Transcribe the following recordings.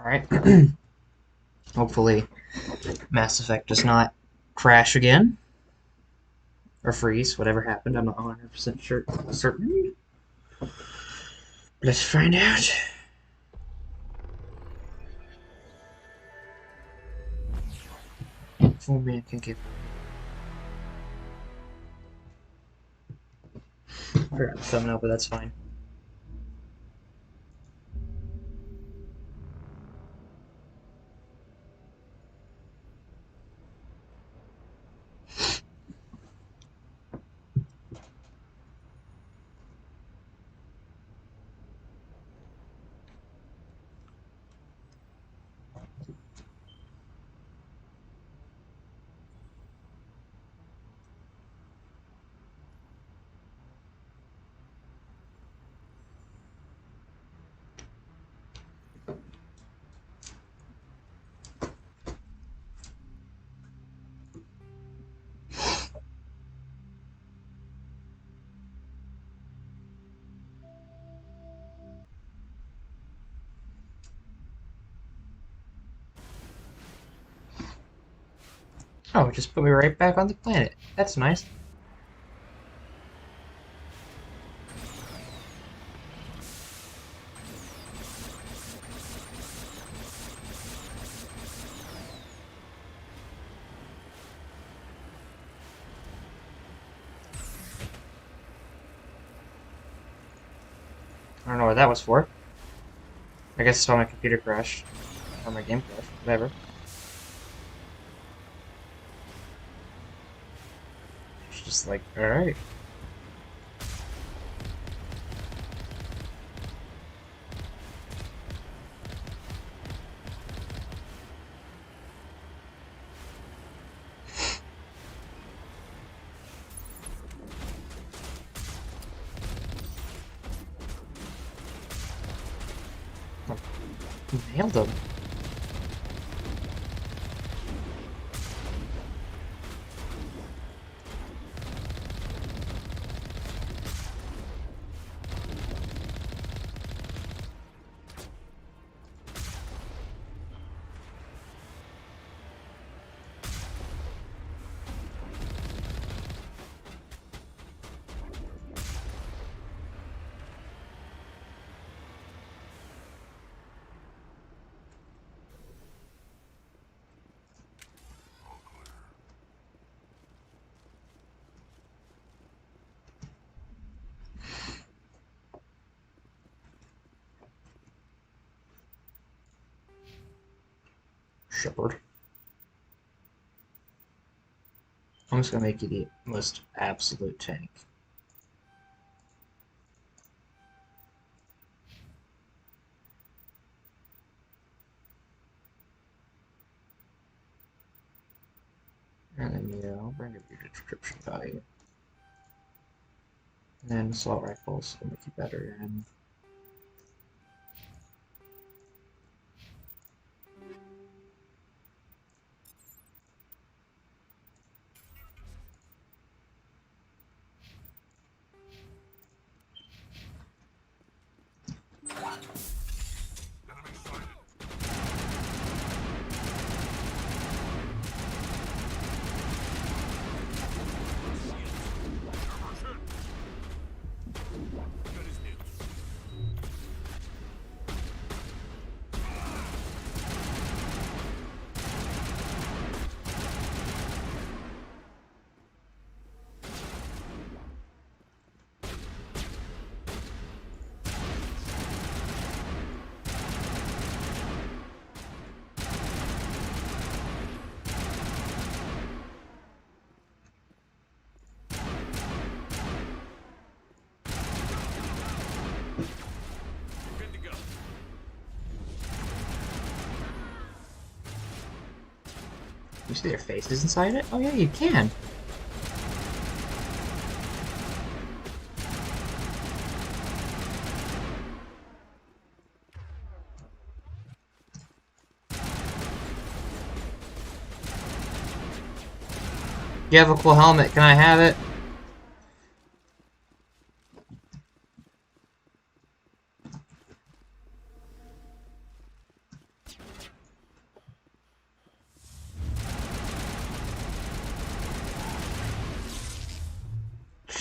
Alright. Hopefully Mass Effect does not crash again. Or freeze, whatever happened. I'm not 100% sure, certain. Let's find out. Full man can give. I forgot the thumbnail, but that's fine. Oh, it just put me right back on the planet. That's nice. I don't know what that was for. I guess it's why my computer crashed. Or my game crashed. Whatever. It's just like, alright. Nailed him. Shepard. I'm just gonna make you the most absolute tank. And then, yeah, I'll bring up your description value. And then assault rifles will make you better, and you see their faces inside it? Oh yeah, you can. You have a cool helmet. Can I have it?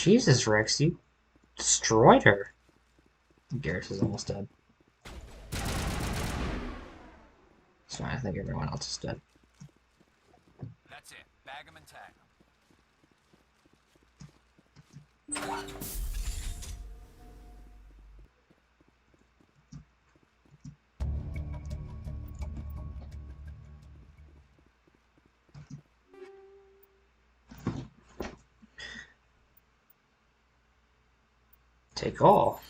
Jesus, Rex, you destroyed her. Garrus is almost dead. It's fine, I think everyone else is dead. That's it. Bag 'em and tag 'em. Take all.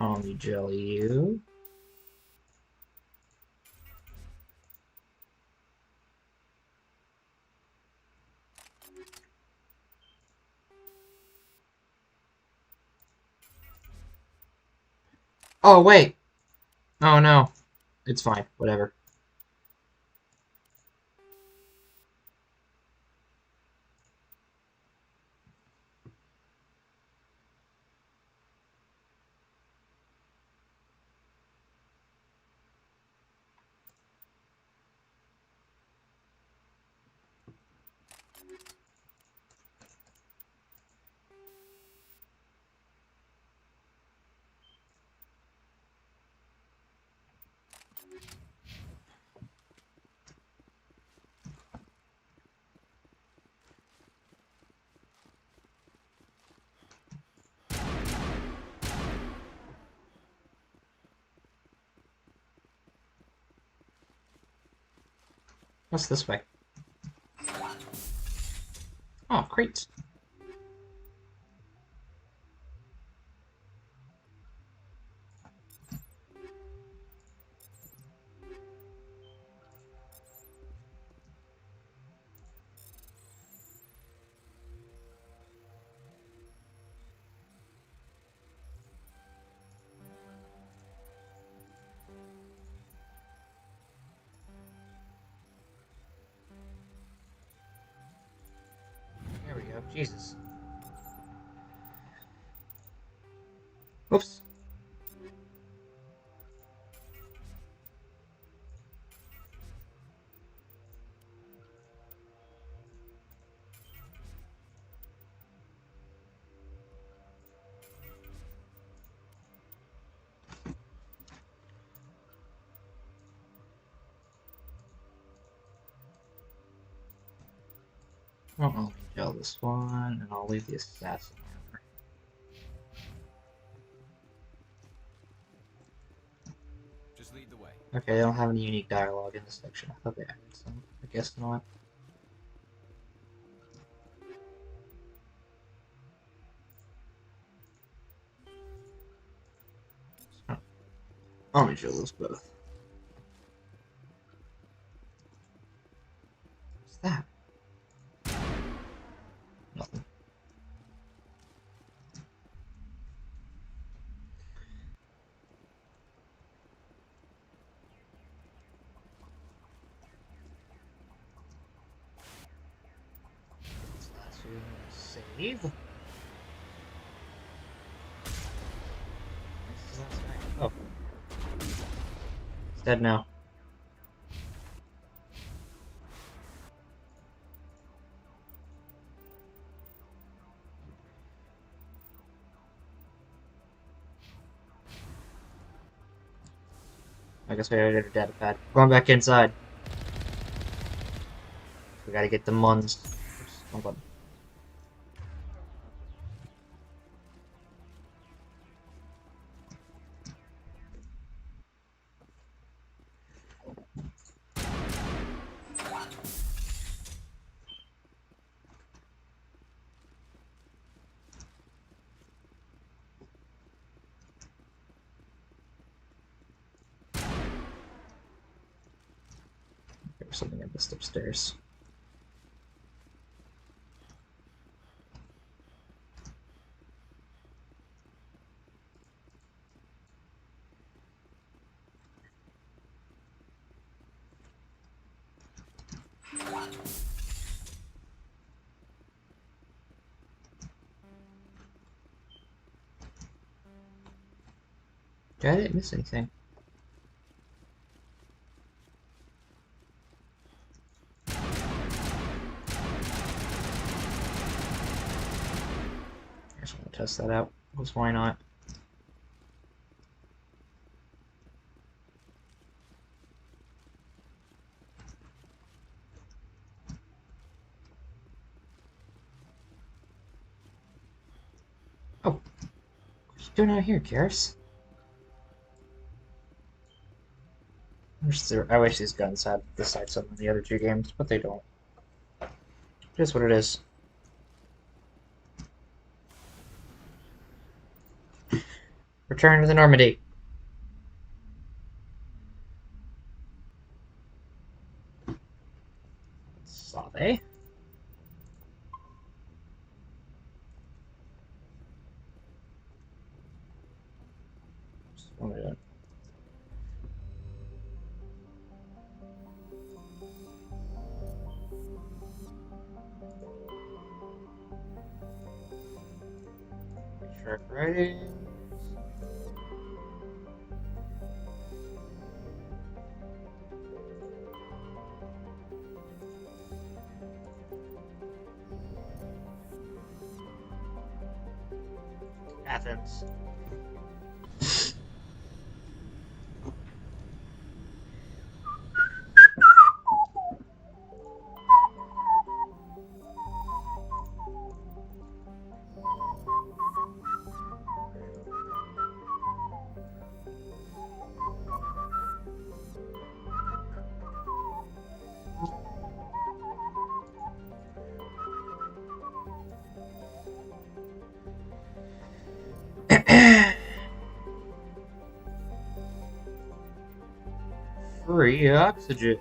Only jelly you. Oh, wait. Oh, no. It's fine. Whatever. What's this way? Oh, crates. There we go. Jesus. Oops. Well, I'll gel this one, and I'll leave the assassin armor. Just lead the way. Okay, they don't have any unique dialogue in this section. I thought they added some. I guess not. So, let me gel those both. What's that? Nothing. Save. Oh. It's dead now. I guess we gotta get a data pad. Going back inside. We gotta get the Muns. Oops, wrong button. There was something I missed upstairs. Okay, I didn't miss anything. just want to test that out, because why not? Oh, what are you doing out here, Karis? I wish these guns had the sights on the other two games, but they don't. It is what it is. Return to the Normandy. Save. Just one minute. Shark writing. Athens. Free oxygen.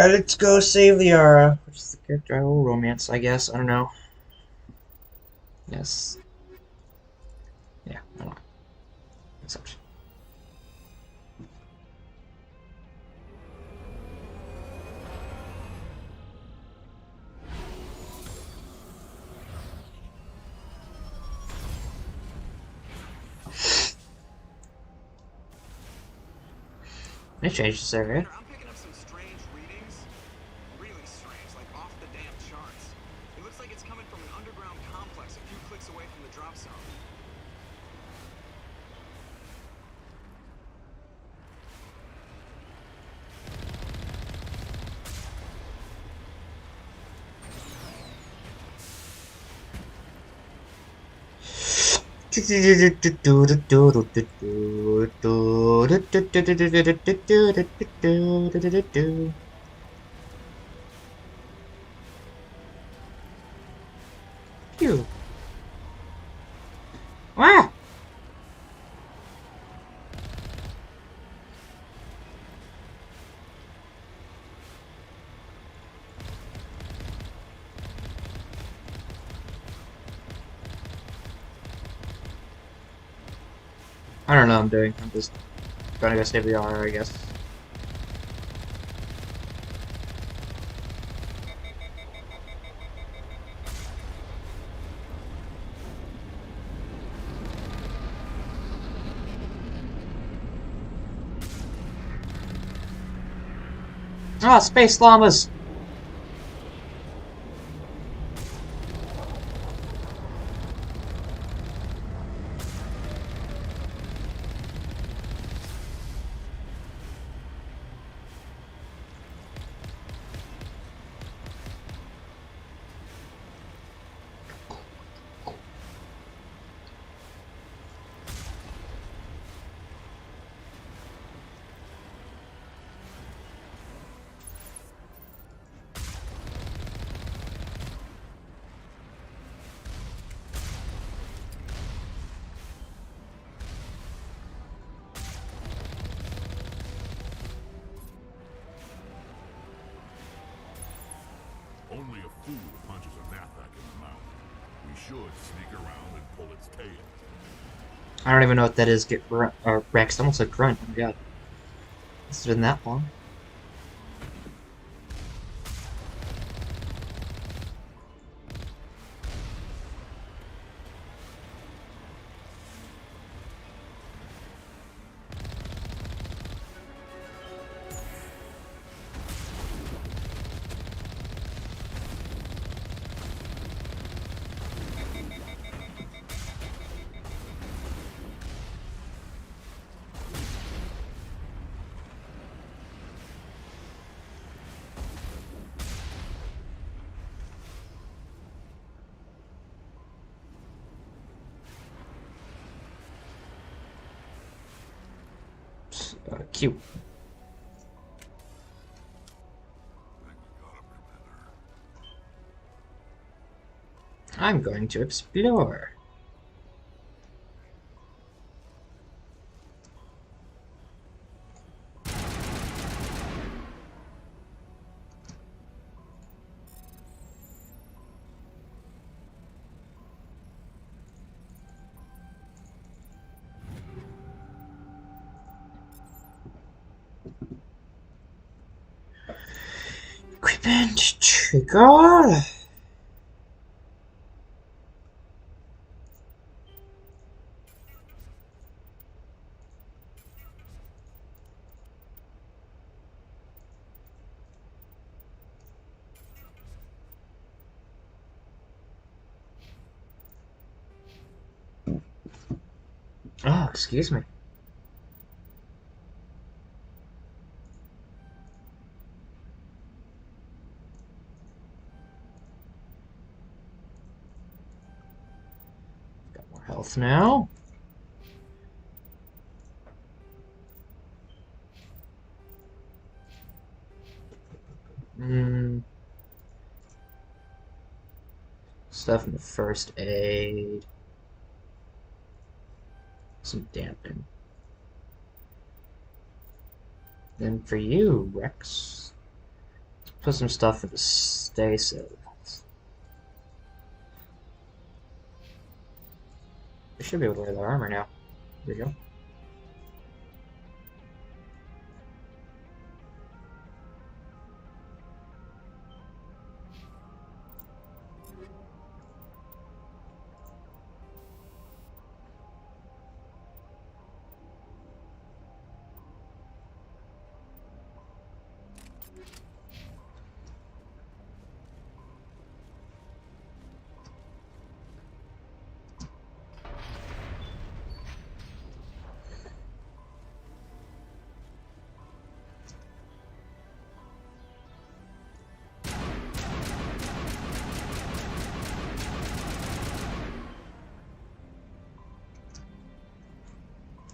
Let's go save Liara. Which is the character I will romance, I guess. I don't know. Yes. Yeah, I don't know. Exception. They changed this area. I'm picking up some strange readings. Really strange, like off the damn charts. It looks like it's coming from an underground complex a few clicks away from the drop zone. Phew. Ah! I don't know what I'm doing. I'm just gonna go save Liara, I guess. Ah, space llamas! Only a fool punches a Nathak in the mouth. We should sneak around and pull its tail. I don't even know what that is. Get Rex. Almost a grunt. Oh my god. It's been that long. Cute. I'm going to explore. Equipment trigger. Oh, excuse me. Got more health now. Stuff in the first aid. Some damping. Then for you, Rex, put some stuff in the stasis. We should be able to wear their armor now. There we go.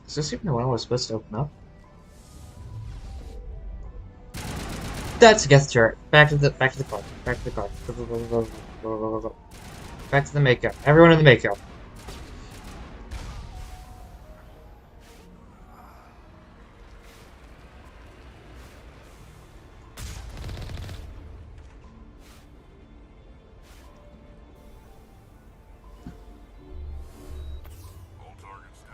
Is this even the one I was supposed to open up? That's a Geth turret. Back to the car. Back to the car. Go, go, go, go, go, go, go, go. Back to the Mako. Everyone in the Mako. All targets down.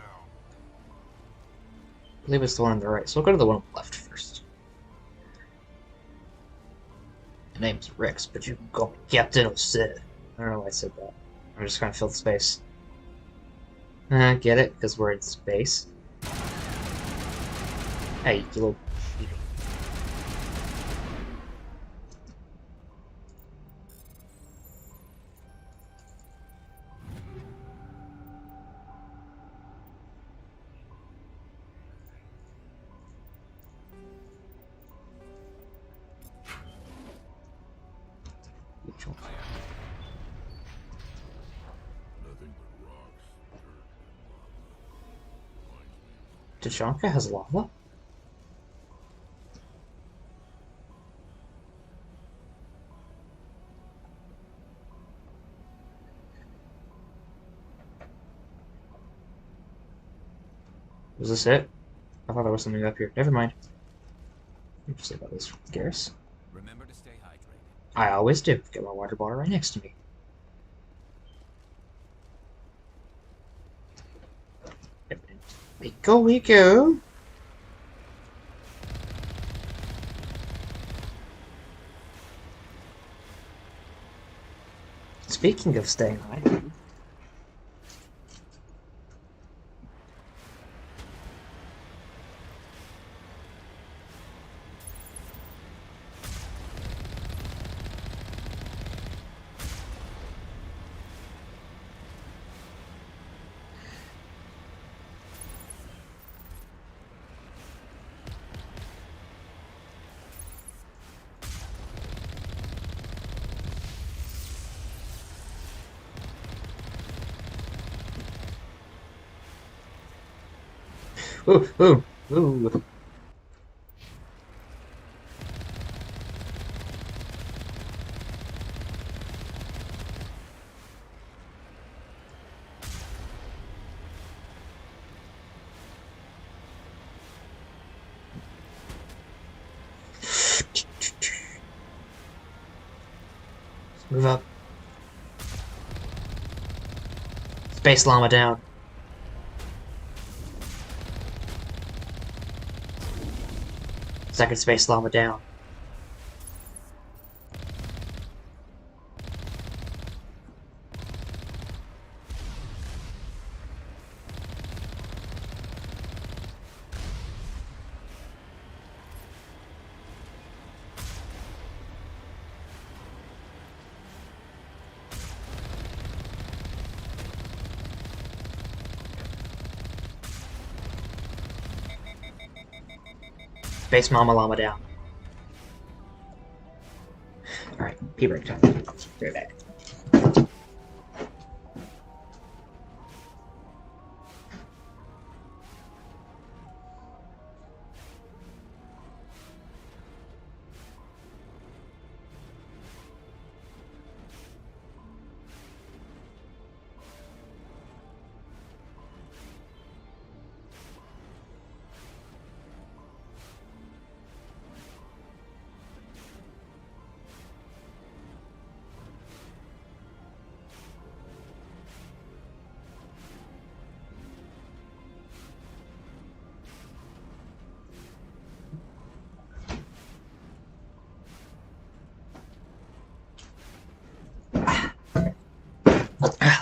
I believe it's the one on the right, so we'll go to the one on the left first. The name's Rex, but you can call me Captain O'Sid. I don't know why I said that. I'm just trying to fill the space. Get it? Because we're in space. Hey, you little... Nothing but rocks, dirt, and lava. Reminds me of Tachanka has lava? Was this it? I thought there was something up here. Never mind. What did you say about this, Garrus? Remember to stay hydrated. I always do. Got my water bottle right next to me. We go. Speaking of staying high. Ooh, ooh, ooh. Move up. Space llama down. Second space llama down. Space mama llama down. Alright, pee break time. Be right back.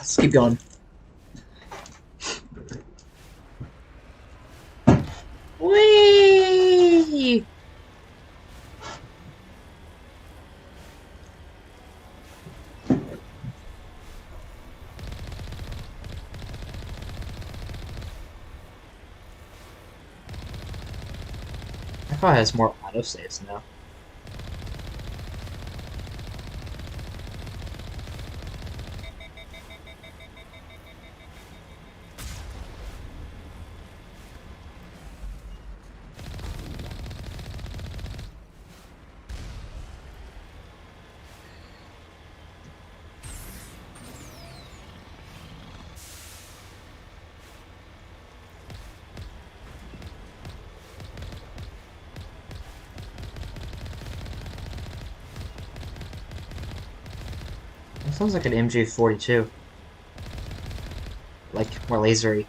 Let's keep going. Whee! That probably has more autosaves now. It sounds like an MG42. Like, more lasery.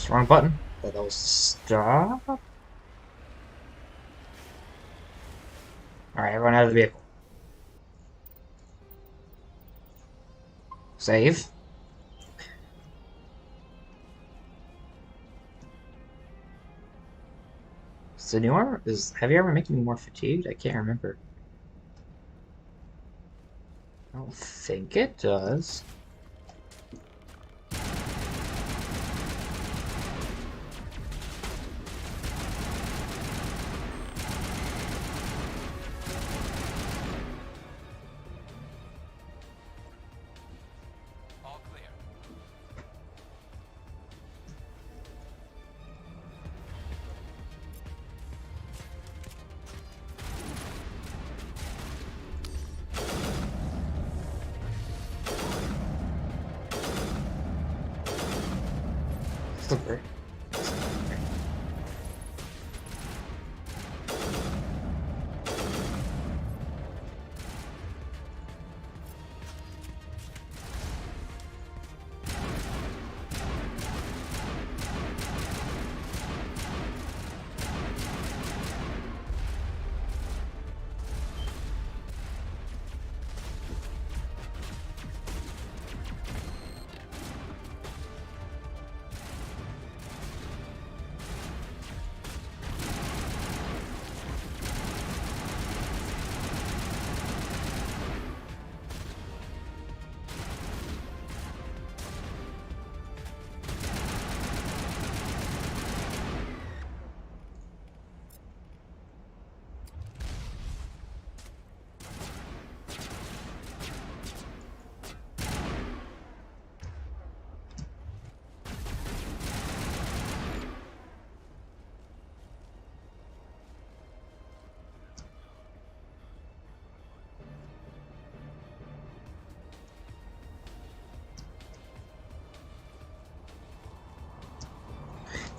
Wrong button. Thought that was stop. Alright, everyone out of the vehicle. Save. Is the new armor? Is heavy armor making me more fatigued? I can't remember. I don't think it does.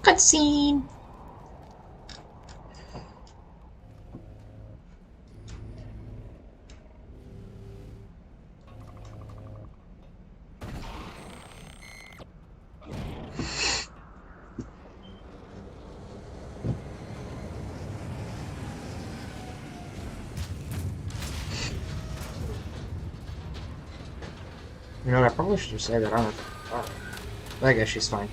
Cutscene! You know what, I probably should have said that. I don't know. But I guess she's fine.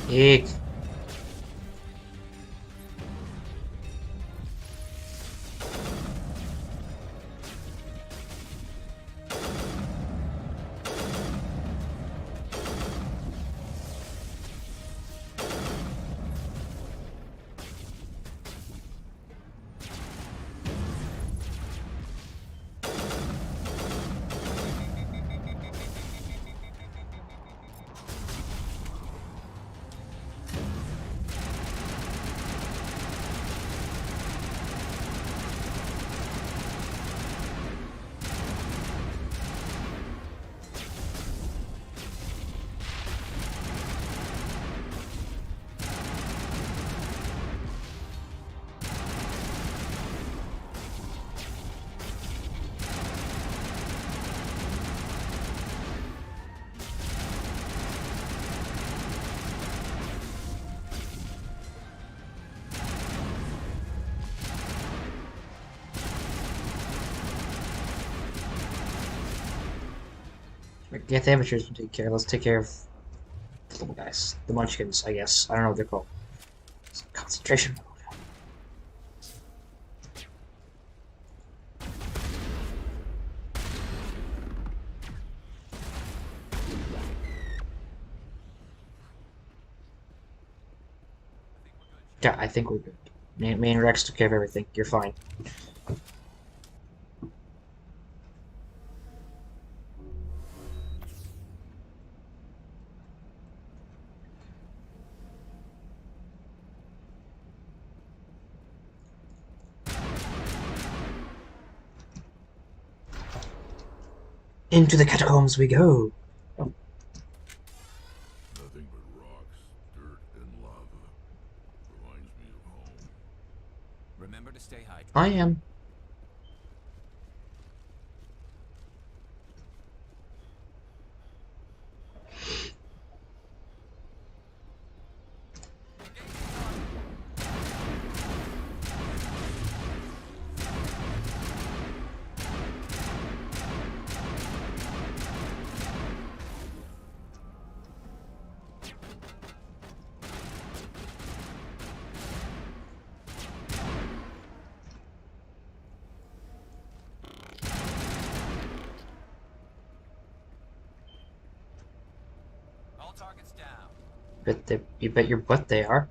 Eek. Yeah, the amateurs can take care. Let's take care of the little guys. The munchkins, I guess. I don't know what they're called. It's concentration mode. Yeah, I think we're good. Me and Rex took care of everything. You're fine. Into the catacombs we go. Nothing but rocks, dirt, and lava. Reminds me of home. Remember to stay hydrated. I am. All targets down. You bet your butt they are.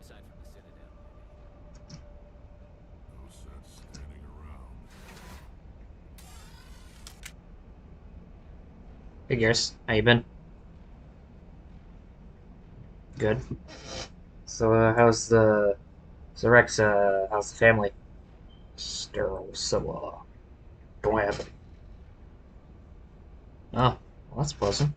Aside from the Citadel. No sense standing around. Hey Garrus, how you been? Good. So how's the Rex? How's the family? Sterile, so don't happen. Oh, well, that's pleasant.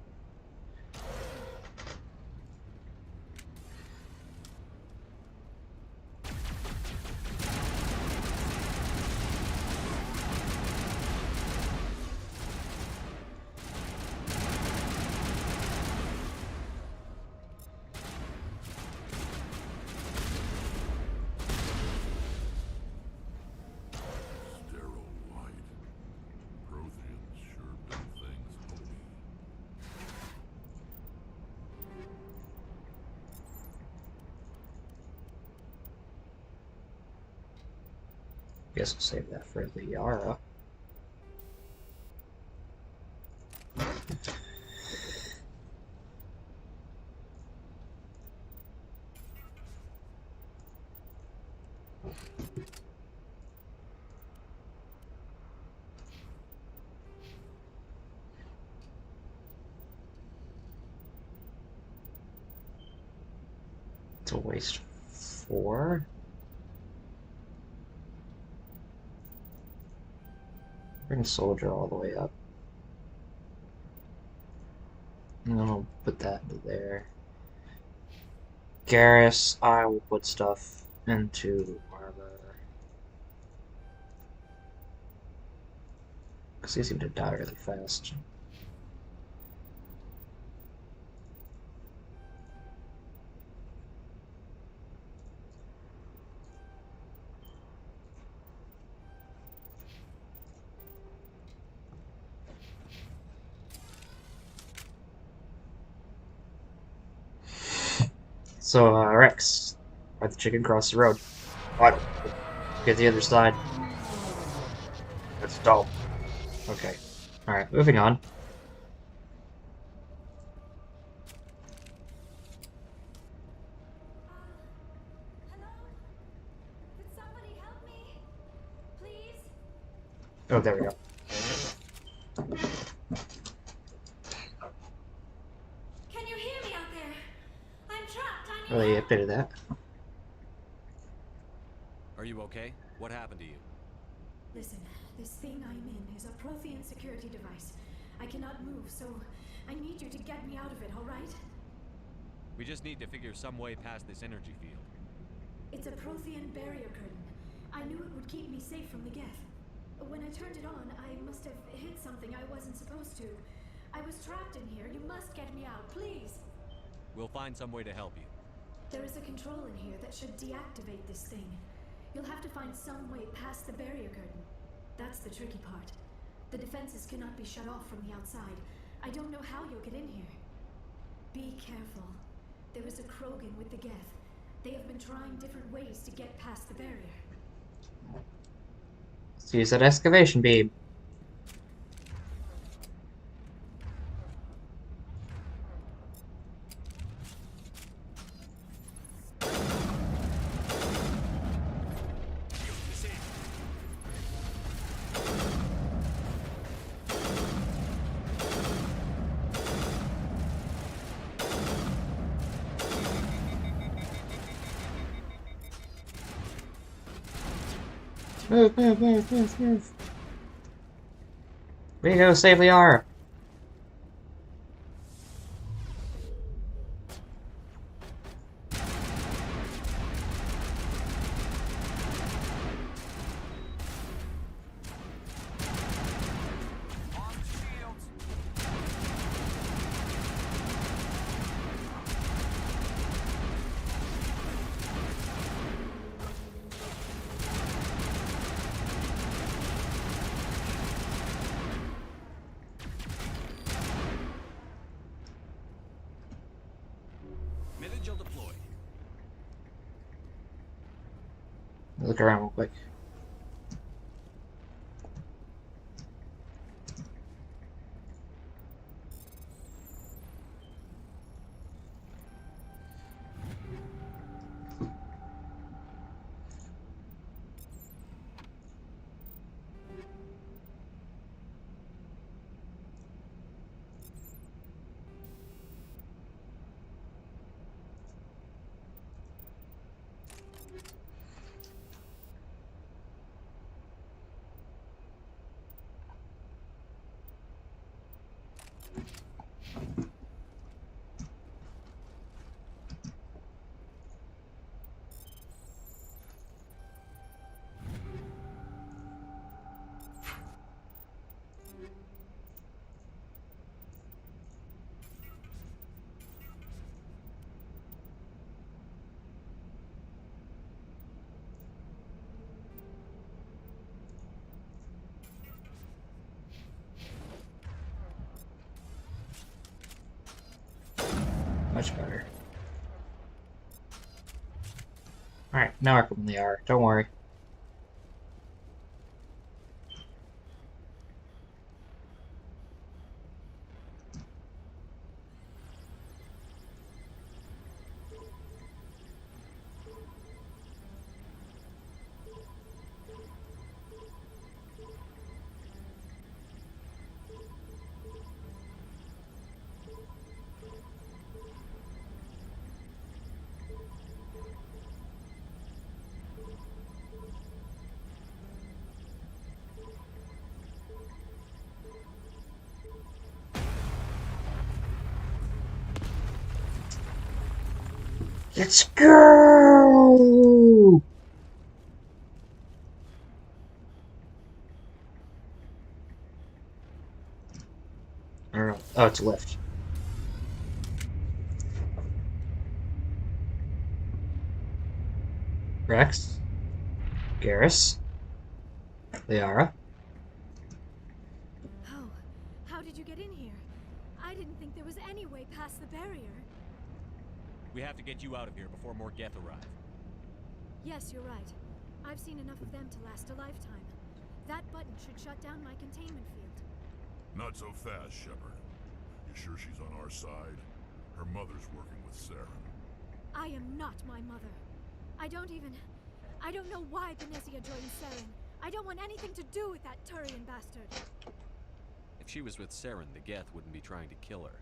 Sterile light. Protheans sure build things homey. Guess we'll save that for the Yara. To waste 4. Bring Soldier all the way up. And then I'll put that into there. Garrus, I will put stuff into Armor. Because they seem to die really fast. So, Rex, ride the chicken across the road. What? Get the other side. That's dope. Okay. Alright, moving on. Hello? Could somebody help me? Please? Oh, there we go. Can you hear me out there? I'm trapped. I need Really a help. bit of that. Are you okay? What happened to you? Listen, this thing I'm in is a Prothean security device. I cannot move, so I need you to get me out of it, all right? We just need to figure some way past this energy field. It's a Prothean barrier curtain. I knew it would keep me safe from the Geth. When I turned it on, I must have hit something I wasn't supposed to. I was trapped in here. You must get me out, please. We'll find some way to help you. There is a control in here that should deactivate this thing. You'll have to find some way past the barrier curtain. That's the tricky part. The defenses cannot be shut off from the outside. I don't know how you'll get in here. Be careful. There is a Krogan with the Geth. They have been trying different ways to get past the barrier. Let's use that excavation beam. Move, move, move, move, move. We go save Liara. Vigil deployed. Look around real quick. Much better. Alright, now we're from Liara. Don't worry. Let's go! I don't know. Oh, it's a lift. Rex. Garrus. Liara. Oh, how did you get in here? I didn't think there was any way past the barrier. We have to get you out of here before more Geth arrive. Yes, you're right. I've seen enough of them to last a lifetime. That button should shut down my containment field. Not so fast, Shepard. You sure she's on our side? Her mother's working with Saren. I am not my mother. I don't know why Benezia joined Saren. I don't want anything to do with that Turian bastard. If she was with Saren, the Geth wouldn't be trying to kill her.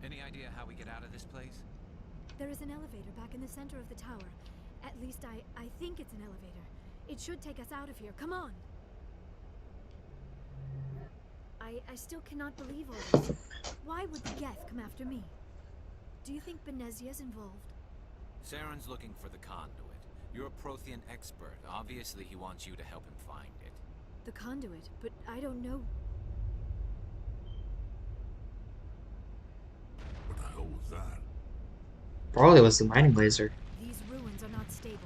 Any idea how we get out of this place? There is an elevator back in the center of the tower. At least I think it's an elevator. It should take us out of here. Come on! I still cannot believe all this. Why would the Geth come after me? Do you think Benezia's involved? Saren's looking for the conduit. You're a Prothean expert. Obviously, he wants you to help him find it. The conduit, but I don't know. What the hell was that? Probably was the mining laser. These ruins are not stable.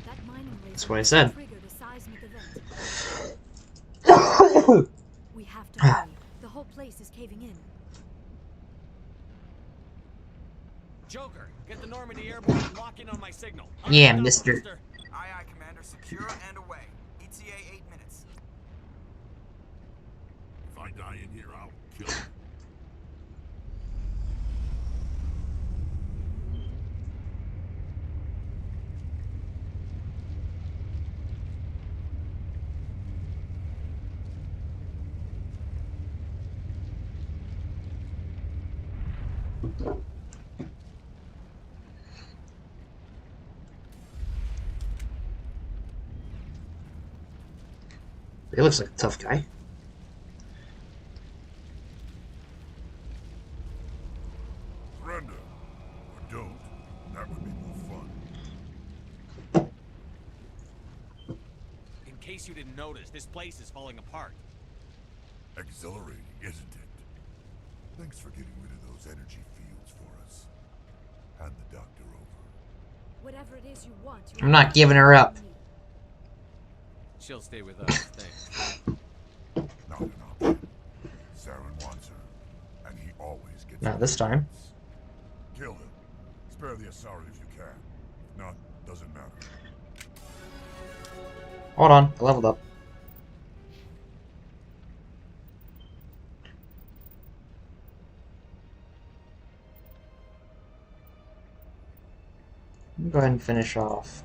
That mining laser That's what I said. triggered a seismic event. We have to hurry. The whole place is caving in. Joker, get the Normandy airborne and lock in on my signal. Yeah, mister. Aye, aye, Commander. Secure and away. ETA 8 minutes. If I die in here, I'll kill her. He looks like a tough guy. Surrender. Or don't. That would be more fun. In case you didn't notice, this place is falling apart. Exhilarating, isn't it? Thanks for getting rid of those energy fields for us. Hand the doctor over. Whatever it is you want, I'm not giving her up. She'll stay with us, thanks. Not an option. Saren wants her, and he always gets Not this time. Kill him. Spare the Asari if you can. If not, doesn't matter. Hold on, I leveled up. Let me go ahead and finish off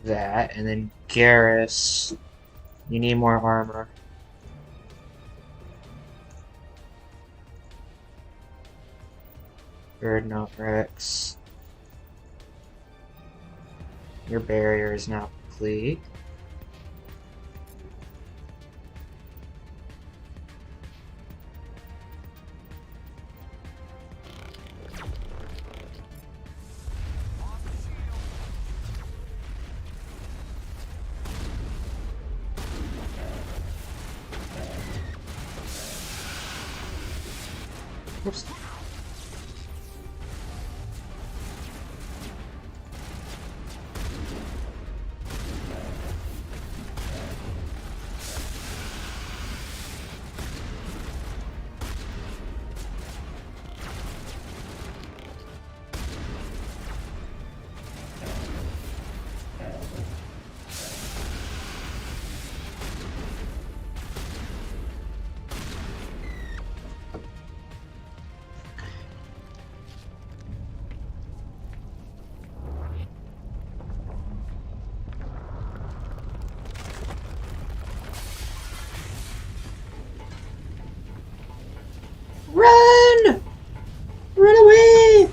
that, and then Garrus, you need more armor. Not Rex. Your barrier is now complete. Whoops. Run! Run away!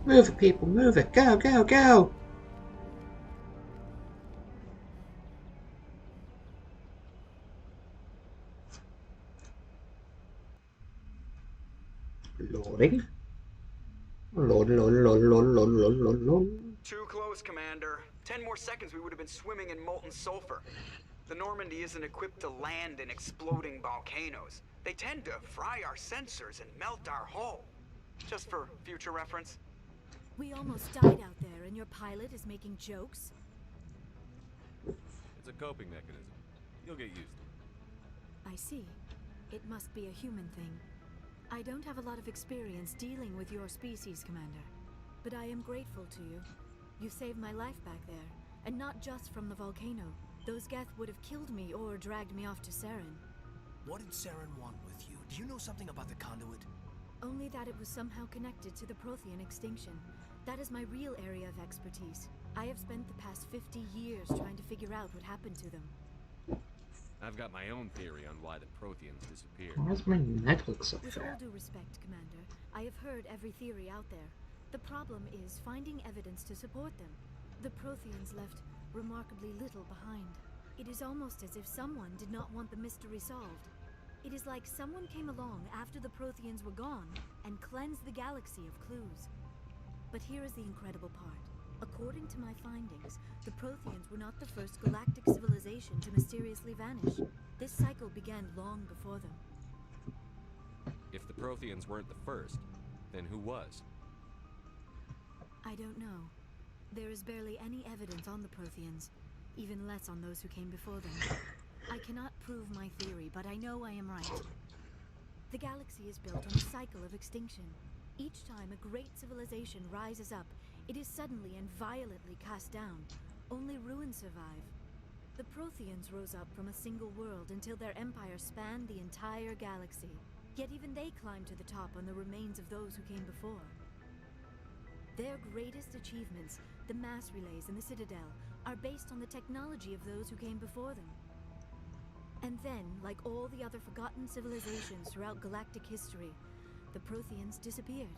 Move it, people, move it. Go, go, go! Loading. Load. Too close, Commander. 10 more seconds we would have been swimming in molten sulfur. The Normandy isn't equipped to land in exploding volcanoes. They tend to fry our sensors and melt our hull. Just for future reference. We almost died out there, and your pilot is making jokes? It's a coping mechanism. You'll get used to it. I see. It must be a human thing. I don't have a lot of experience dealing with your species, Commander. But I am grateful to you. You saved my life back there, and not just from the volcano. Those Geth would have killed me or dragged me off to Saren. What did Saren want with you? Do you know something about the conduit? Only that it was somehow connected to the Prothean extinction. That is my real area of expertise. I have spent the past 50 years trying to figure out what happened to them. I've got my own theory on why the Protheans disappeared. Why does my neck look so With all fat? due respect, Commander, I have heard every theory out there. The problem is finding evidence to support them. The Protheans left remarkably little behind. It is almost as if someone did not want the mystery solved. It is like someone came along after the Protheans were gone and cleansed the galaxy of clues. But here is the incredible part. According to my findings, the Protheans were not the first galactic civilization to mysteriously vanish. This cycle began long before them. If the Protheans weren't the first, then who was? I don't know. There is barely any evidence on the Protheans, even less on those who came before them. I cannot prove my theory, but I know I am right. The galaxy is built on a cycle of extinction. Each time a great civilization rises up, It is suddenly and violently cast down. Only ruins survive. The Protheans rose up from a single world until their empire spanned the entire galaxy. Yet even they climbed to the top on the remains of those who came before. Their greatest achievements, the mass relays and the Citadel, are based on the technology of those who came before them. And then, like all the other forgotten civilizations throughout galactic history, the Protheans disappeared.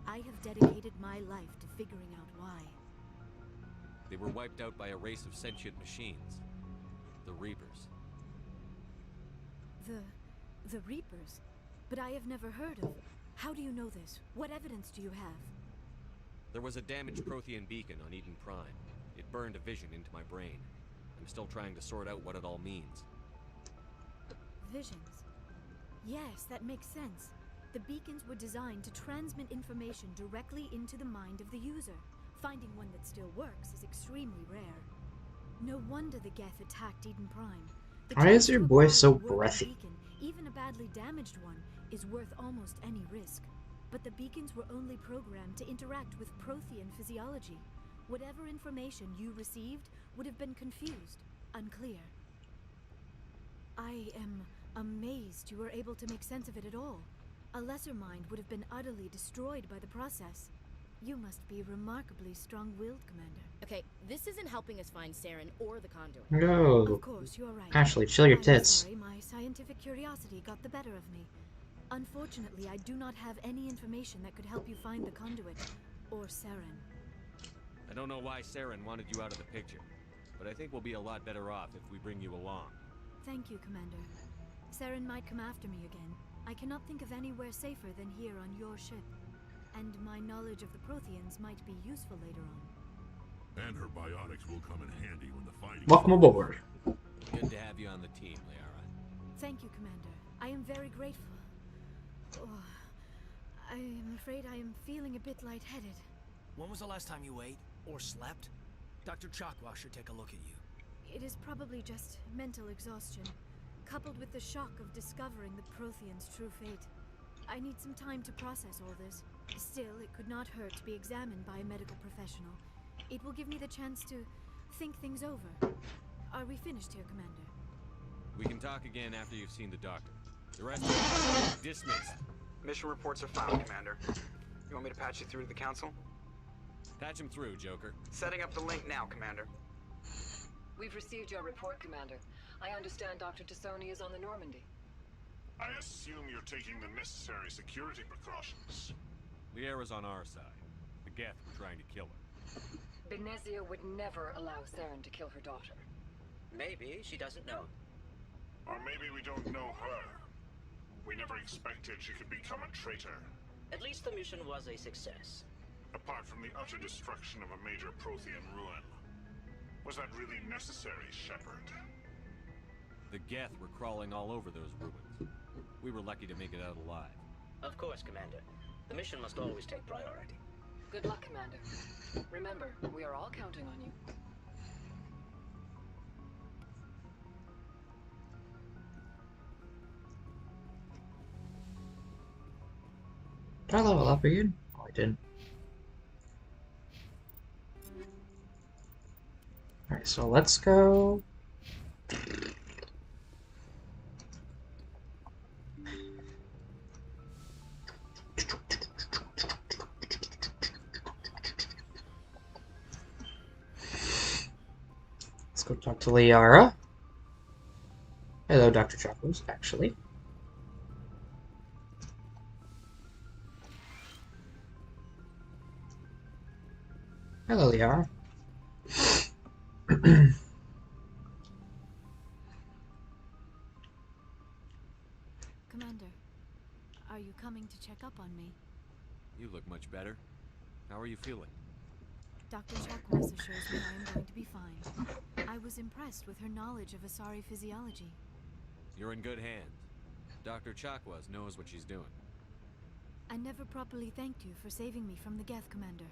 I have dedicated my life to figuring out why. They were wiped out by a race of sentient machines. The Reapers. The Reapers? But I have never heard of. How do you know this? What evidence do you have? There was a damaged Prothean beacon on Eden Prime. It burned a vision into my brain. I'm still trying to sort out what it all means. Visions. Yes, that makes sense. The beacons were designed to transmit information directly into the mind of the user. Finding one that still works is extremely rare. No wonder the Geth attacked Eden Prime. Why is your voice so breathy? Beacon, even a badly damaged one, is worth almost any risk. But the beacons were only programmed to interact with Prothean physiology. Whatever information you received would have been confused, unclear. I am amazed you were able to make sense of it at all. A lesser mind would have been utterly destroyed by the process. You must be remarkably strong-willed, Commander. Okay, this isn't helping us find Saren or the conduit. No. Of course, you're right. Ashley, chill your tits. I'm sorry, my scientific curiosity got the better of me. Unfortunately, I do not have any information that could help you find the conduit, or Saren. I don't know why Saren wanted you out of the picture, but I think we'll be a lot better off if we bring you along. Thank you, Commander. Saren might come after me again. I cannot think of anywhere safer than here on your ship. And my knowledge of the Protheans might be useful later on. And her biotics will come in handy when the fighting... Welcome aboard. Good to have you on the team, Liara. Thank you, Commander. I am very grateful. Oh, I am afraid I am feeling a bit lightheaded. When was the last time you ate or slept? Dr. Chakwas should take a look at you. It is probably just mental exhaustion, coupled with the shock of discovering the Protheans' true fate. I need some time to process all this. Still, it could not hurt to be examined by a medical professional. It will give me the chance to think things over. Are we finished here, Commander? We can talk again after you've seen the doctor. The rest of you dismissed. Mission reports are found, Commander. You want me to patch you through to the Council? Patch him through, Joker. Setting up the link now, Commander. We've received your report, Commander. I understand Dr. Tassoni is on the Normandy. I assume you're taking the necessary security precautions. Liara's on our side. The Geth were trying to kill her. Benezia would never allow Saren to kill her daughter. Maybe she doesn't know. Or maybe we don't know her. We never expected she could become a traitor. At least the mission was a success. Apart from the utter destruction of a major Prothean ruin. Was that really necessary, Shepard? The Geth were crawling all over those ruins. We were lucky to make it out alive. Of course, Commander. The mission must always take priority. Good luck, Commander. Remember, we are all counting on you. Did I level up again? Oh, I didn't. Alright, so let's go. Let's go talk to Liara. Hello, Dr. Chakwas, actually. Hello, Liara. Commander, are you coming to check up on me? You look much better. How are you feeling? Dr. Chakwas assures me I am going to be fine. I was impressed with her knowledge of Asari physiology. You're in good hands. Dr. Chakwas knows what she's doing. I never properly thanked you for saving me from the Geth, Commander.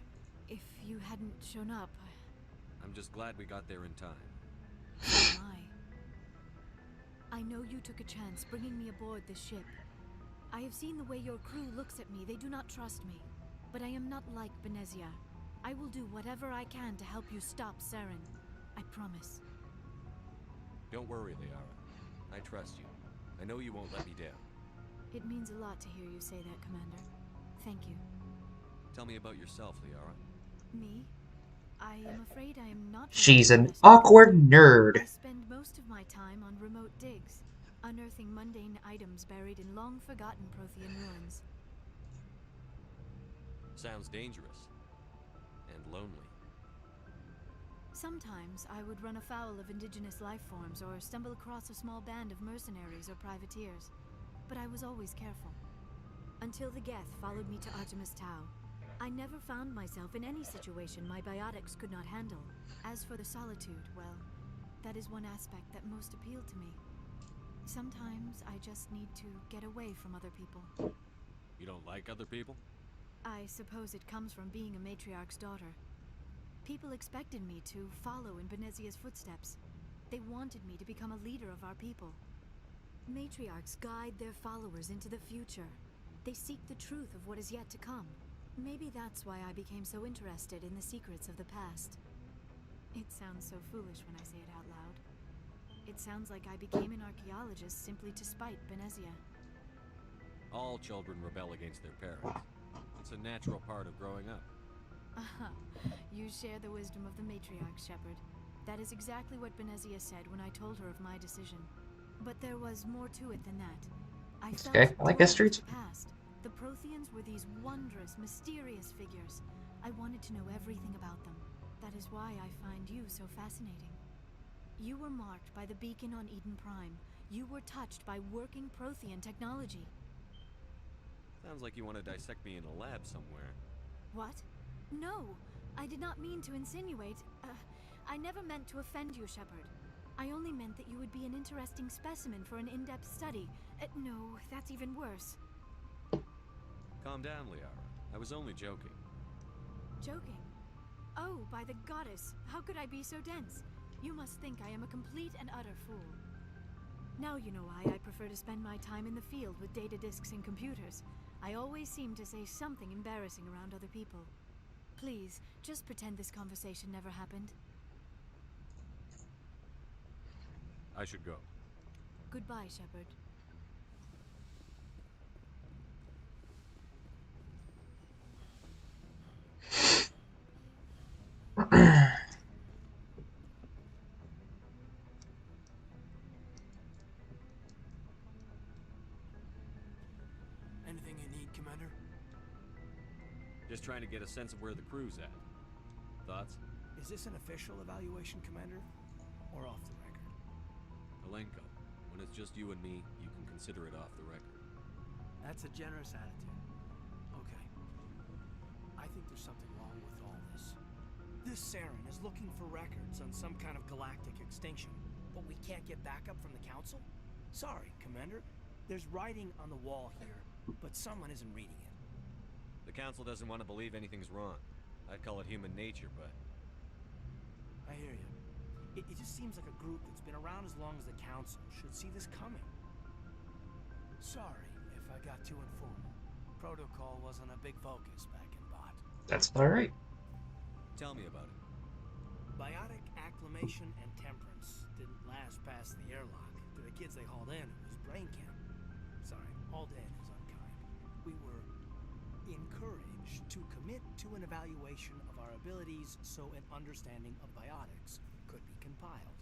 If you hadn't shown up, I'm just glad we got there in time. So am I know you took a chance bringing me aboard this ship. I have seen the way your crew looks at me. They do not trust me. But I am not like Benezia. I will do whatever I can to help you stop Saren. I promise. Don't worry, Liara. I trust you. I know you won't let me down. It means a lot to hear you say that, Commander. Thank you. Tell me about yourself, Liara. Me? I am afraid I am not... She's an awkward nerd. I spend most of my time on remote digs, unearthing mundane items buried in long-forgotten Prothean ruins. Sounds dangerous. And lonely. Sometimes I would run afoul of indigenous life forms or stumble across a small band of mercenaries or privateers, but I was always careful. Until the Geth followed me to Artemis Tau, I never found myself in any situation my biotics could not handle. As for the solitude, well, that is one aspect that most appealed to me. Sometimes I just need to get away from other people. You don't like other people? I suppose it comes from being a matriarch's daughter. People expected me to follow in Benezia's footsteps. They wanted me to become a leader of our people. Matriarchs guide their followers into the future. They seek the truth of what is yet to come. Maybe that's why I became so interested in the secrets of the past. It sounds so foolish when I say it out loud. It sounds like I became an archaeologist simply to spite Benezia. All children rebel against their parents. It's a natural part of growing up. You share the wisdom of the matriarch, Shepard. That is exactly what Benezia said when I told her of my decision. But there was more to it than that. I felt Okay, I like history. the past. The Protheans were these wondrous, mysterious figures. I wanted to know everything about them. That is why I find you so fascinating. You were marked by the beacon on Eden Prime. You were touched by working Prothean technology. Sounds like you want to dissect me in a lab somewhere. What? No, I did not mean to insinuate. I never meant to offend you, Shepard. I only meant that you would be an interesting specimen for an in-depth study. No, that's even worse. Calm down, Liara. I was only joking. Joking? Oh, by the goddess, how could I be so dense? You must think I am a complete and utter fool. Now you know why I prefer to spend my time in the field with data disks and computers. I always seem to say something embarrassing around other people. Please, just pretend this conversation never happened. I should go. Goodbye, Shepard. Anything you need, Commander? Just trying to get a sense of where the crew's at. Thoughts? Is this an official evaluation, Commander? Or off the record? Alenko, when it's just you and me, you can consider it off the record. That's a generous attitude. Okay. I think there's something wrong with all this. This Saren is looking for records on some kind of galactic extinction, but we can't get backup from the Council? Sorry, Commander. There's writing on the wall here, but someone isn't reading it. The Council doesn't want to believe anything's wrong. I'd call it human nature, but... I hear you. It just seems like a group that's been around as long as the Council should see this coming. Sorry if I got too informal. Protocol wasn't a big focus back in Bot. That's alright. Tell me about it. Biotic acclimation and temperance didn't last past the airlock. To the kids they hauled in, it was brain camp. Sorry, hauled in is unkind. We were encouraged to commit to an evaluation of our abilities so an understanding of biotics could be compiled.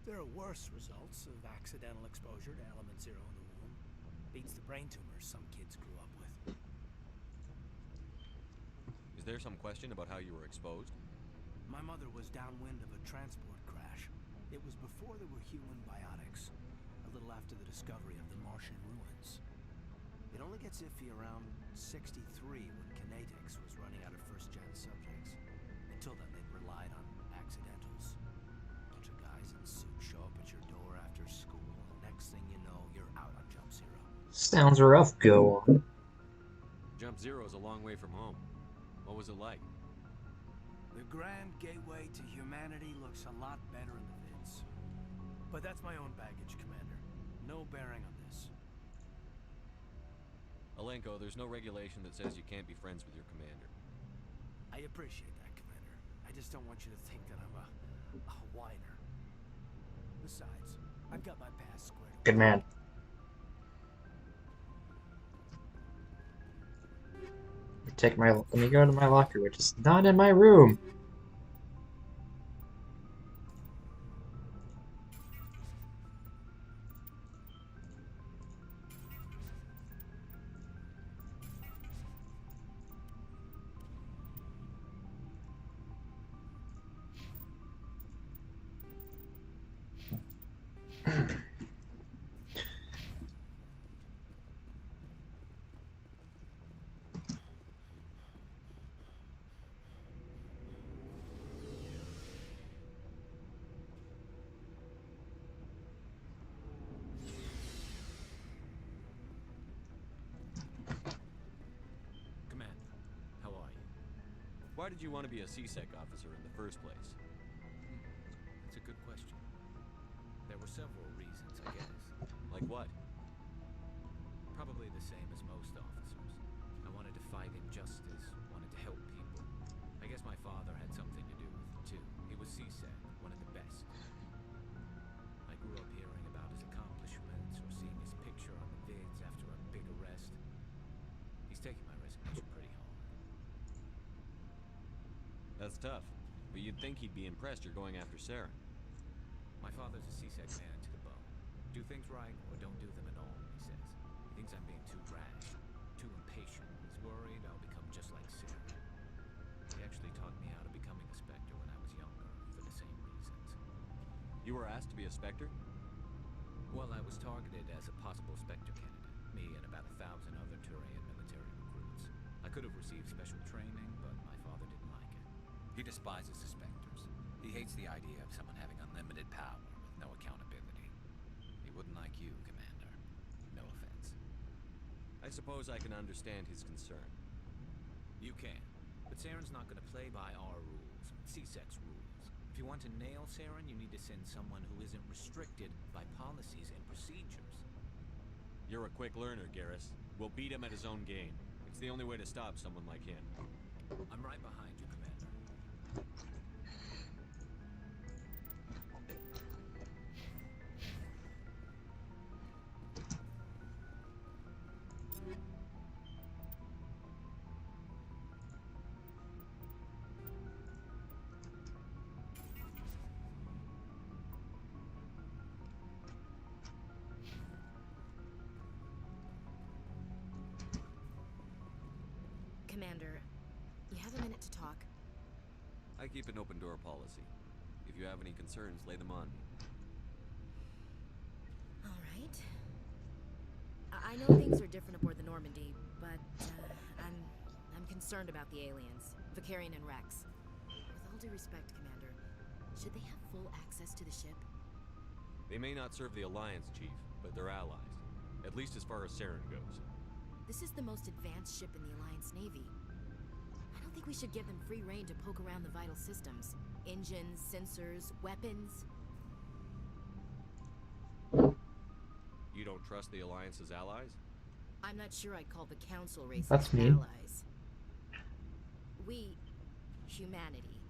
There are worse results of accidental exposure to element 0 in the womb. Beats the brain tumors some kids grew up with. Is there some question about how you were exposed? My mother was downwind of a transport crash. It was before there were human biotics, a little after the discovery of the Martian ruins. It only gets iffy around 63 when Kinetics was running out of first-gen subjects. Until then, they'd relied on accidentals. A bunch of guys in suits show up at your door after school, and next thing you know, you're out on Jump Zero. Sounds rough, go on. Jump Zero is a long way from home. What was it like? The grand gateway to humanity looks a lot better in the vids. But that's my own baggage, Commander. No bearing on this. Alenko, there's no regulation that says you can't be friends with your commander. I I appreciate that, Commander. I just don't want you to think that I'm a whiner. Besides, I've got my past squared away. Good man. Let me go to my locker, which is not in my room. Why did you want to be a CSEC officer in the first place? That's a good question. There were several reasons, I guess. Like what? Probably the same as most officers. I wanted to fight injustice, wanted to help people. I guess my father had something to do with it, too. He was CSEC, one of the best. I grew up hearing about his accomplishments or seeing his picture on the vids after a big arrest. He's taking my resignation pretty hard. That's tough, but you'd think he'd be impressed you're going after Sarah. My father's a CSEC man to the bone. Do things right or don't do them at all, he says. He thinks I'm being too rash, too impatient. He's worried I'll become just like Sarah. He actually talked me out of becoming a Spectre when I was younger, for the same reasons. You were asked to be a Spectre? Well, I was targeted as a possible Spectre candidate. Me and about 1,000 other Turian military recruits. I could have received special training, but my father didn't like it. He despises the Spectres. He hates the idea of someone having unlimited power with no accountability. He wouldn't like you, Commander. No offense. I suppose I can understand his concern. You can. But Saren's not going to play by our rules, CSEC's rules. If you want to nail Saren, you need to send someone who isn't restricted by policies and procedures. You're a quick learner, Garrus. We'll beat him at his own game. It's the only way to stop someone like him. I'm right behind you, Commander. Commander, you have a minute to talk. I keep an open door policy. If you have any concerns, lay them on me. All right. I know things are different aboard the Normandy, but I'm concerned about the aliens, Vakarian and Rex. With all due respect, Commander, should they have full access to the ship? They may not serve the Alliance, Chief, but they're allies. At least as far as Saren goes. This is the most advanced ship in the Alliance Navy. I don't think we should give them free rein to poke around the vital systems. Engines, sensors, weapons. You don't trust the Alliance's allies? I'm not sure I'd call the Council races That's me. allies. We, humanity,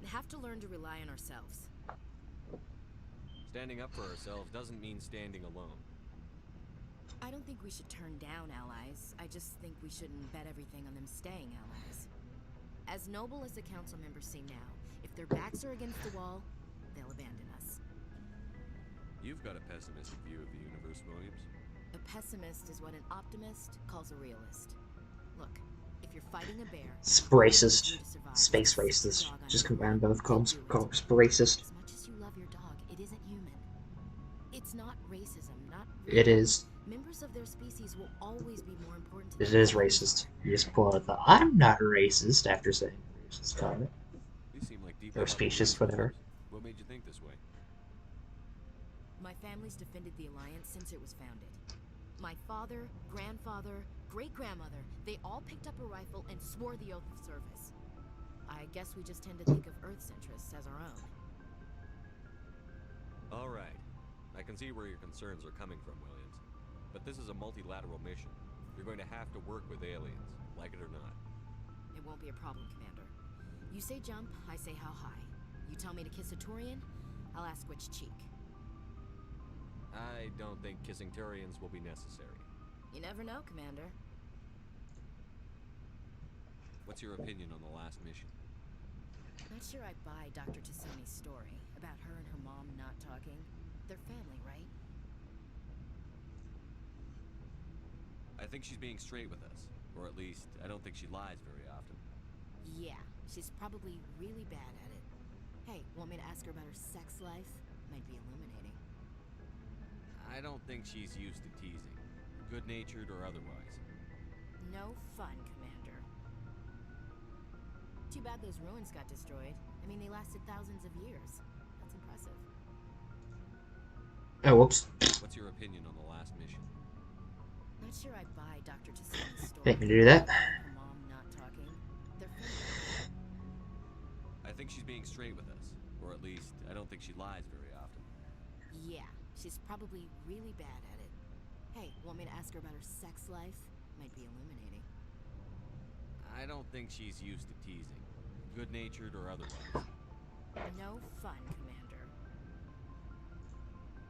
have to learn to rely on ourselves. Standing up for ourselves doesn't mean standing alone. I don't think we should turn down allies. I just think we shouldn't bet everything on them staying allies. As noble as the council members seem now, if their backs are against the wall, they'll abandon us. You've got a pessimistic view of the universe, Williams. A pessimist is what an optimist calls a realist. Look, if you're fighting a bear... It's racist. Space racist. Just combine both columns. Racist. As much as you love your dog, it isn't human. It's not racism, not... It is. Members of their species will always be more important to It is racist. You just pull out the I'm not racist after saying racist comment. You seem like deep Or specious, whatever. What made you think this way? My family's defended the Alliance since it was founded. My father, grandfather, great-grandmother, they all picked up a rifle and swore the oath of service. I guess we just tend to think of Earth's interests as our own. All right. I can see where your concerns are coming from, Williams. But this is a multilateral mission. You're going to have to work with aliens, like it or not. It It won't be a problem, Commander. You say jump, I say how high. You tell me to kiss a Turian, I'll ask which cheek. I don't think kissing Turians will be necessary. You never know, Commander. What's your opinion on the last mission? Not sure I buy Dr. Tassoni's story about her and her mom not talking. They're family, right? I think she's being straight with us. Or at least, I don't think she lies very often. Yeah, she's probably really bad at it. Hey, want me to ask her about her sex life? Might be illuminating. I don't think she's used to teasing. Good-natured or otherwise. No fun, Commander. Too bad those ruins got destroyed. I mean, they lasted thousands of years. That's impressive. Oh, whoops. What's your opinion on the last mission? Not sure I buy Dr. Tassoni's story. Didn't mean to do that. Her mom not talking. They're family. I think she's being straight with us. Or at least, I don't think she lies very often. Yeah, she's probably really bad at it. Hey, want me to ask her about her sex life? Might be illuminating. I don't think she's used to teasing. Good-natured or otherwise. No fun, Commander.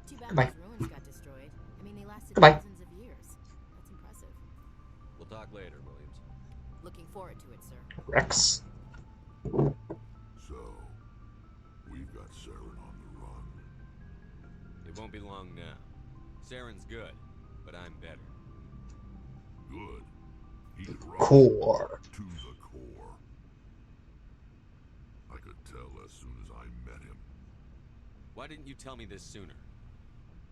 Too bad Goodbye. those ruins got destroyed. I mean, they lasted Goodbye. thousands of years. That's impressive. We'll talk later, Williams. Looking forward to it, sir. Rex. So, we've got Saren on the run. It won't be long now. Saren's good, but I'm better. Good. He's right. Core. To the core. I could tell as soon as I met him. Why didn't you tell me this sooner?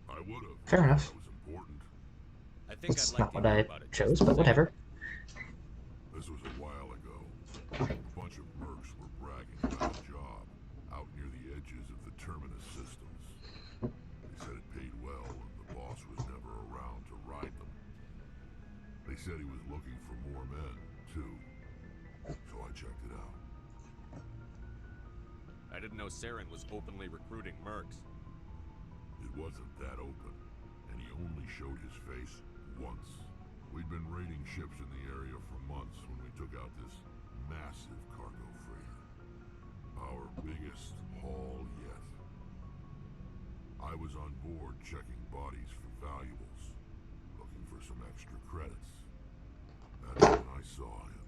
I would have. Fair enough. That was important. I think That's I'd not like what to hear I about it. chose, but whatever. This was a while ago. A bunch of mercs were bragging about a job out near the edges of the Terminus systems. They said it paid well and the boss was never around to ride them. They said he was looking for more men, too. So I checked it out. I didn't know Saren was openly recruiting mercs. It wasn't that open, and he only showed his face once. We'd been raiding ships in the area for months when we took out this massive cargo freighter. Our biggest haul yet. I was on board checking bodies for valuables, looking for some extra credits. That's when I saw him.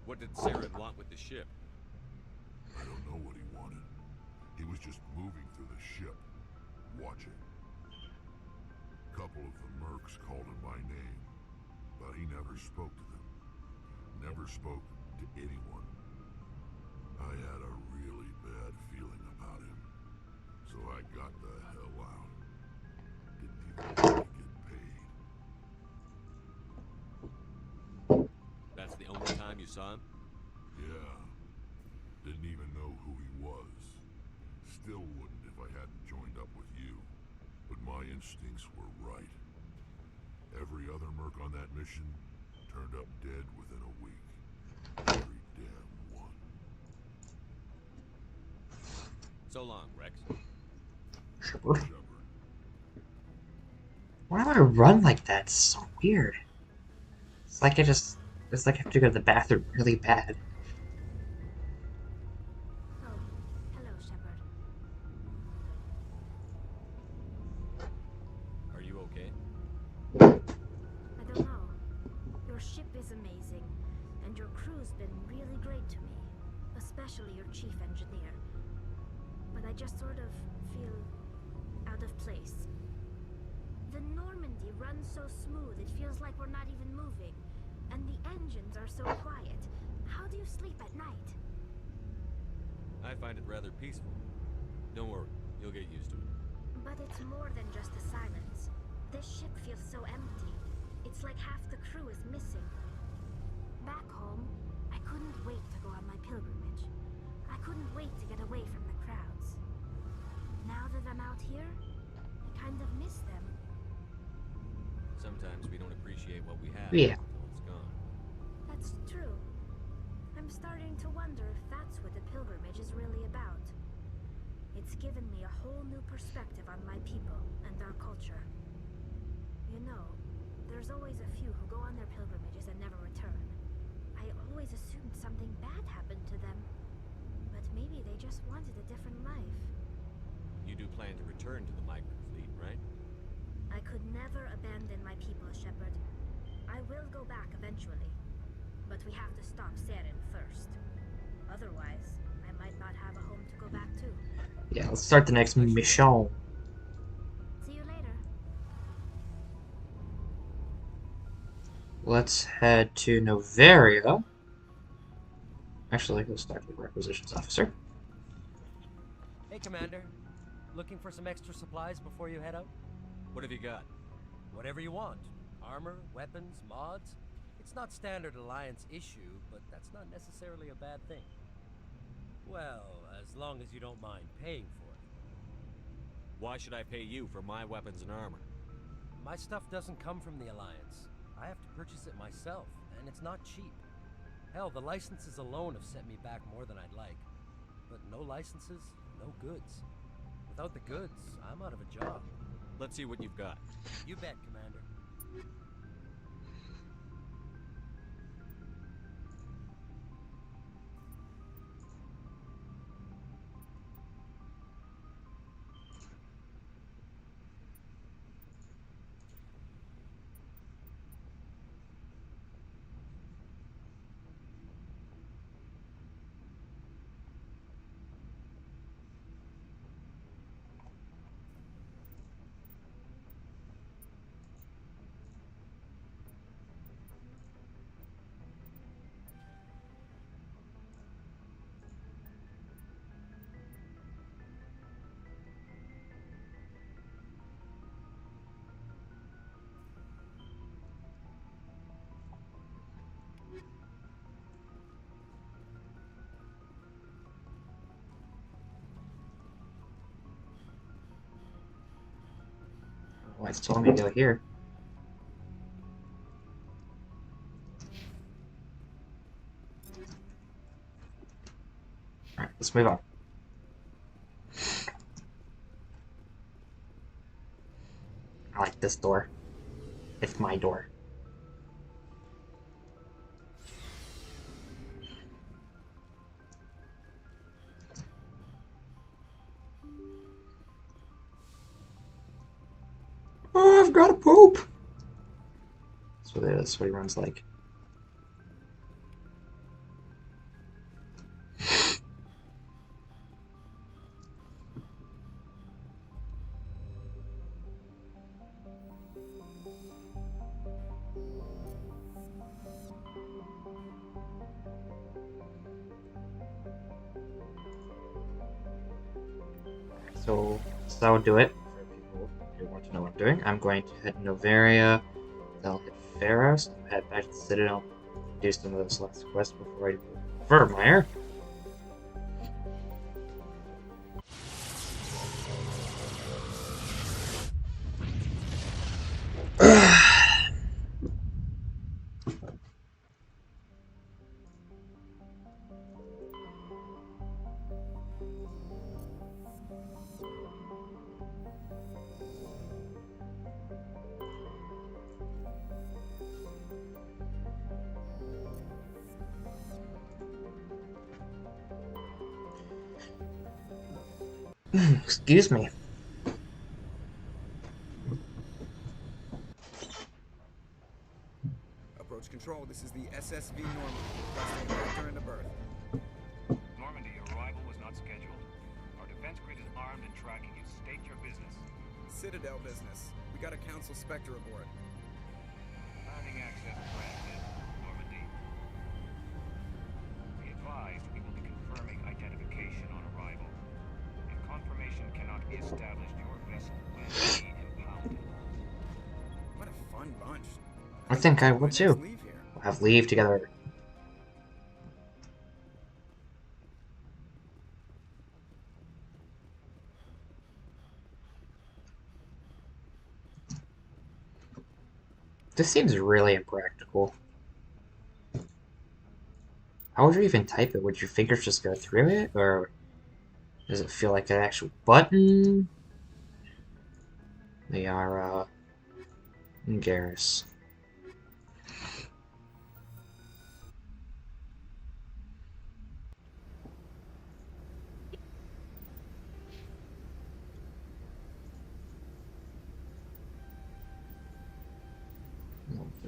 What did Saren want with the ship? I don't know what he wanted. He was just moving through the ship, watching. A couple of the mercs called him by name, but he never spoke to them. Never spoke to anyone. I had a really bad feeling about him, so I got the hell out. Didn't even want to get paid. That's the only time you saw him? Yeah. Didn't even know who he was. Still wouldn't if I hadn't joined up with you. But my instincts were right. Every other merc on that mission turned up dead within a week. Every damn one. So long, Rex. Shepard. Why would I run like that? It's so weird. It's like it's like I have to go to the bathroom really bad. Oh, hello, Shepard. Are you okay? I don't know. Your ship is amazing, and your crew's been really great to me, especially your chief engineer. But I just sort of feel out of place. The Normandy runs so smooth, it feels like we're not even moving. And the engines are so quiet. How do you sleep at night? I find it rather peaceful. Don't worry, you'll get used to it. But it's more than just the silence. This ship feels so empty. It's like half the crew is missing. Back home, I couldn't wait to go on my pilgrimage. I couldn't wait to get away from the crowds. Now that I'm out here, I kind of miss them. Sometimes we don't appreciate what we have Yeah. until it's gone. That's true. I'm starting to wonder if that's what the pilgrimage is really about. It's given me a whole new perspective on my people and our culture. You know, there's always a few who go on their pilgrimages and never return. I always assumed something bad happened to them. But maybe they just wanted a different life. You do plan to return to the migrant fleet, right? I could never abandon my people, Shepard. I will go back eventually. But we have to stop Saren first. Otherwise, I might not have a home to go back to. Yeah, let's start the next mission. See you later. Let's head to Noveria. Actually, let's start with requisitions officer. Hey, Commander. Looking for some extra supplies before you head out? What have you got? Whatever you want. Armor, weapons, mods. It's not standard Alliance issue, but that's not necessarily a bad thing. Well, as long as you don't mind paying for it. Why should I pay you for my weapons and armor? My stuff doesn't come from the Alliance. I have to purchase it myself, and it's not cheap. Hell, the licenses alone have set me back more than I'd like. But no licenses, no goods. Without the goods, I'm out of a job. Let's see what you've got. You bet, Commander. Why it's telling me to go here. Alright, let's move on. I like this door. It's my door. Oh, I've got to poop! That's what he runs like. So that would do it. For people who want to know what I'm doing, I'm going to head to Noveria, then I'll hit Pharos, and head back to the Citadel, do some of those last quests before I go Vermeer. Excuse me. Approach control, this is the SSV Normandy. Requesting a return to berth. Normandy, your arrival was not scheduled. Our defense grid is armed and tracking you. State your business. Citadel business. We got a Council Spectre aboard. Landing access granted, Normandy. Be advised, we will be confirming identification on arrival. If confirmation cannot be established, your vessel will be impounded. What a fun bunch. I think I would too. Leave here. We'll have leave together. This seems really impractical. How would you even type it? Would your fingers just go through it? Or does it feel like an actual button? They are, Garrus.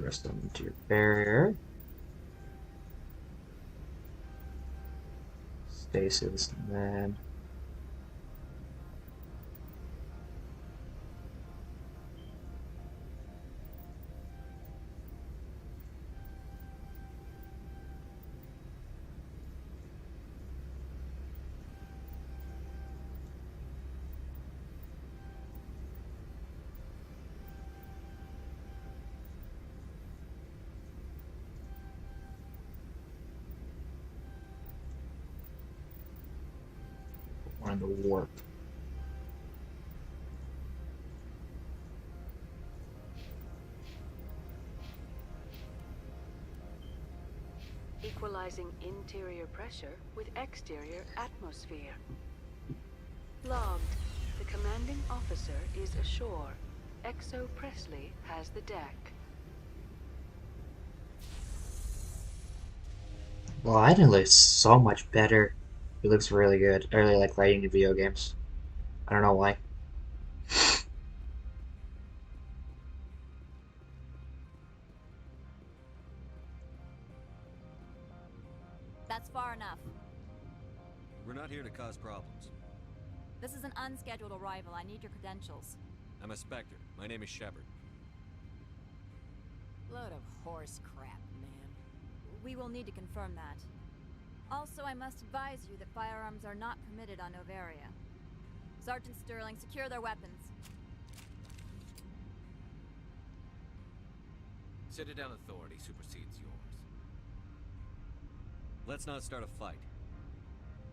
the rest of them into your barrier. Stasis, and then on the warp. Equalizing interior pressure with exterior atmosphere. Logged. The commanding officer is ashore. Exo Presley has the deck. Well, Aiden looks so much better. He looks really good. I really like writing in video games. I don't know why. That's far enough. We're not here to cause problems. This is an unscheduled arrival. I need your credentials. I'm a Spectre. My name is Shepard. Load of horse crap, man. We will need to confirm that. Also, I must advise you that firearms are not permitted on Noveria. Sergeant Sterling, secure their weapons. Citadel authority supersedes yours. Let's not start a fight.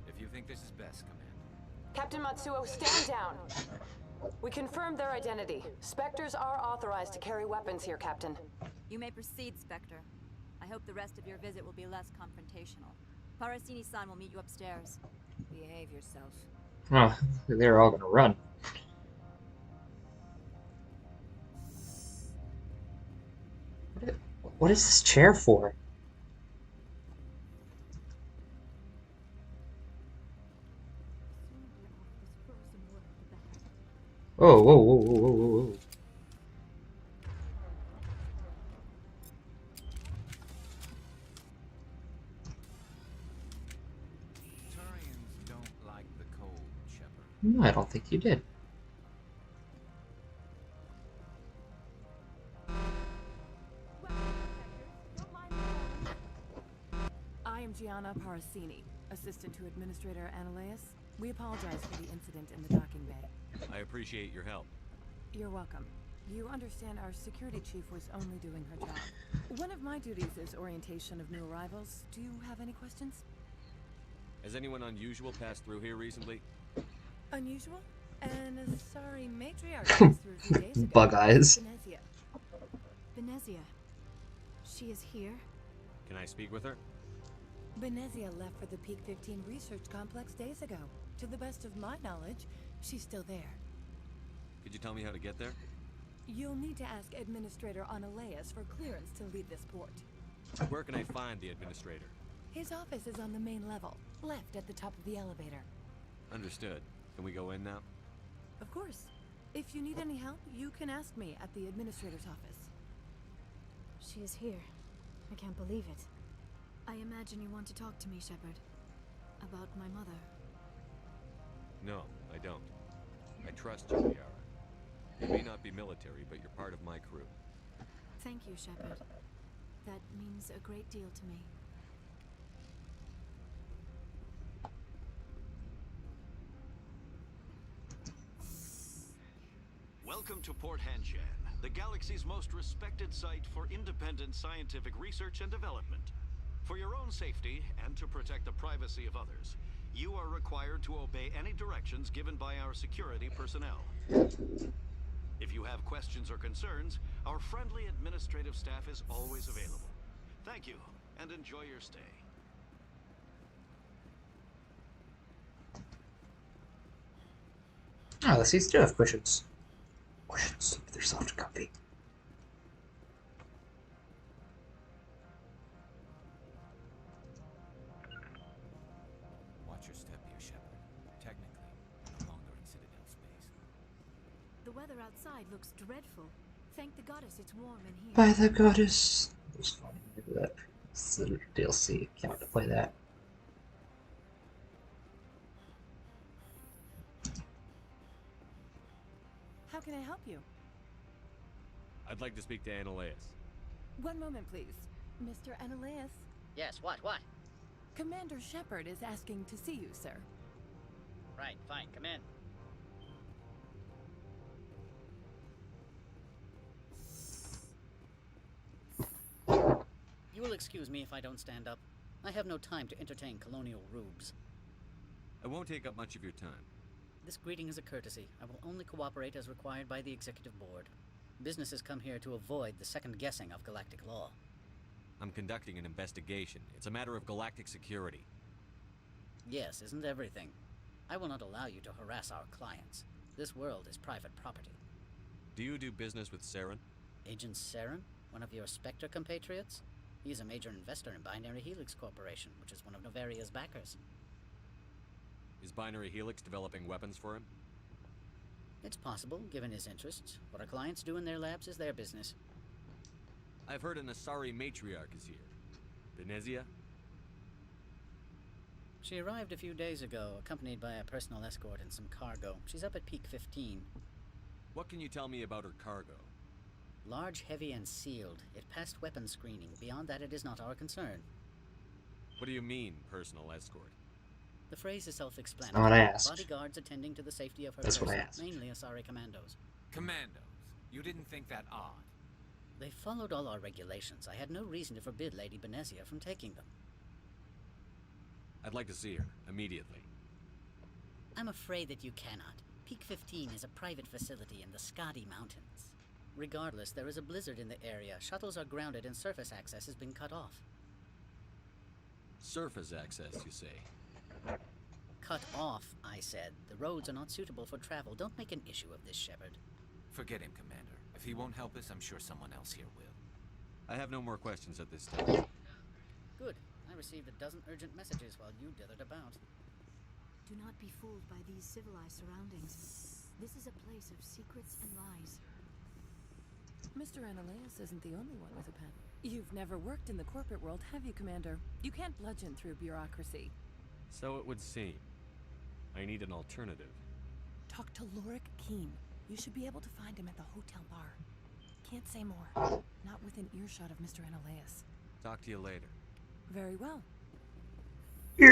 If you think this is best, Commander. Captain Matsuo, stand down. We confirmed their identity. Spectres are authorized to carry weapons here, Captain. You may proceed, Spectre. I hope the rest of your visit will be less confrontational. Parasini-san will meet you upstairs. Behave yourself. Oh, they're all gonna run. What is this chair for? Oh, whoa, whoa, whoa, whoa, whoa, whoa. Turians don't like the cold, Shepard. No, I don't think you did. I am Gianna Parasini, assistant to Administrator Ananias. We apologize for the incident in the docking bay. I appreciate your help. You're welcome. You understand our security chief was only doing her job. One of my duties is orientation of new arrivals. Do you have any questions? Has anyone unusual passed through here recently? Unusual? And sorry, matriarch passed through a few days ago. Bug eyes. Venezia. Venezia. She is here? Can I speak with her? Venezia left for the Peak 15 research complex days ago. To the best of my knowledge, she's still there. Could you tell me how to get there? You'll need to ask Administrator Ananias for clearance to leave this port. Where can I find the Administrator? His office is on the main level, left at the top of the elevator. Understood. Can we go in now? Of course. If you need any help, you can ask me at the Administrator's office. She is here. I can't believe it. I imagine you want to talk to me, Shepard. About my mother. No, I don't. I trust you, Liara. You may not be military, but you're part of my crew. Thank you, Shepard. That means a great deal to me. Welcome to Port Hanshan, the galaxy's most respected site for independent scientific research and development. For your own safety and to protect the privacy of others, you are required to obey any directions given by our security personnel. If you have questions or concerns, our friendly administrative staff is always available. Thank you, and enjoy your stay. Oh, the seats do have cushions. Cushions, if they're soft and comfy. Watch your step here, Shepard. Technically, no longer in Citadel space. The weather outside looks dreadful. Thank the goddess it's warm in here. By the goddess. It's fun. That. It's the DLC. Can't wait to play that. How can I help you? I'd like to speak to Annaleus. One moment, please. Mr. Annaleus. Yes, what? Commander Shepard is asking to see you, sir. Right, fine, come in. You will excuse me if I don't stand up. I have no time to entertain colonial rubes. I won't take up much of your time. This greeting is a courtesy. I will only cooperate as required by the Executive Board. Businesses come here to avoid the second guessing of galactic law. I'm conducting an investigation. It's a matter of galactic security. Yes, isn't everything? I will not allow you to harass our clients. This world is private property. Do you do business with Saren? Agent Saren? One of your Spectre compatriots? He's a major investor in Binary Helix Corporation, which is one of Novaria's backers. Is Binary Helix developing weapons for him? It's possible, given his interests. What our clients do in their labs is their business. I've heard an Asari matriarch is here. Benezia? She arrived a few days ago, accompanied by a personal escort and some cargo. She's up at Peak 15. What can you tell me about her cargo? Large, heavy, and sealed. It passed weapons screening. Beyond that, it is not our concern. What do you mean, personal escort? The phrase is self-explanatory. Not what I asked. Bodyguards attending to the safety of her That's person, what I asked. mainly Asari commandos. Commandos? You didn't think that odd? They followed all our regulations. I had no reason to forbid Lady Benezia from taking them. I'd like to see her, immediately. I'm afraid that you cannot. Peak 15 is a private facility in the Skadi Mountains. Regardless, there is a blizzard in the area. Shuttles are grounded and surface access has been cut off. Surface access, you say? Cut off, I said. The roads are not suitable for travel. Don't make an issue of this, Shepard. Forget him, Commander. If he won't help us, I'm sure someone else here will. I have no more questions at this time. Good. I received a dozen urgent messages while you dithered about. Do not be fooled by these civilized surroundings. This is a place of secrets and lies. Mr. Annaleus isn't the only one with a pen. You've never worked in the corporate world, have you, Commander? You can't bludgeon through bureaucracy. So it would seem. I need an alternative. Talk to Lorik Keen. You should be able to find him at the hotel bar. Can't say more. Not within earshot of Mr. Annaleus. Talk to you later. Very well. Yeah.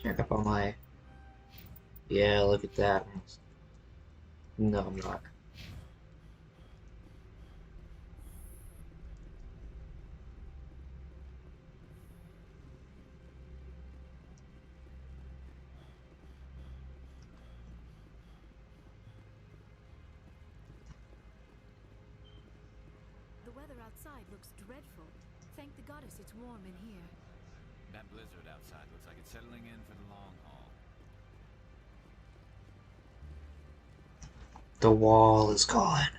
Check up on my. Yeah, look at that. No, I'm not. The weather outside looks dreadful. Thank the goddess it's warm in here. That blizzard outside looks like it's settling in for the long haul. The wall is gone.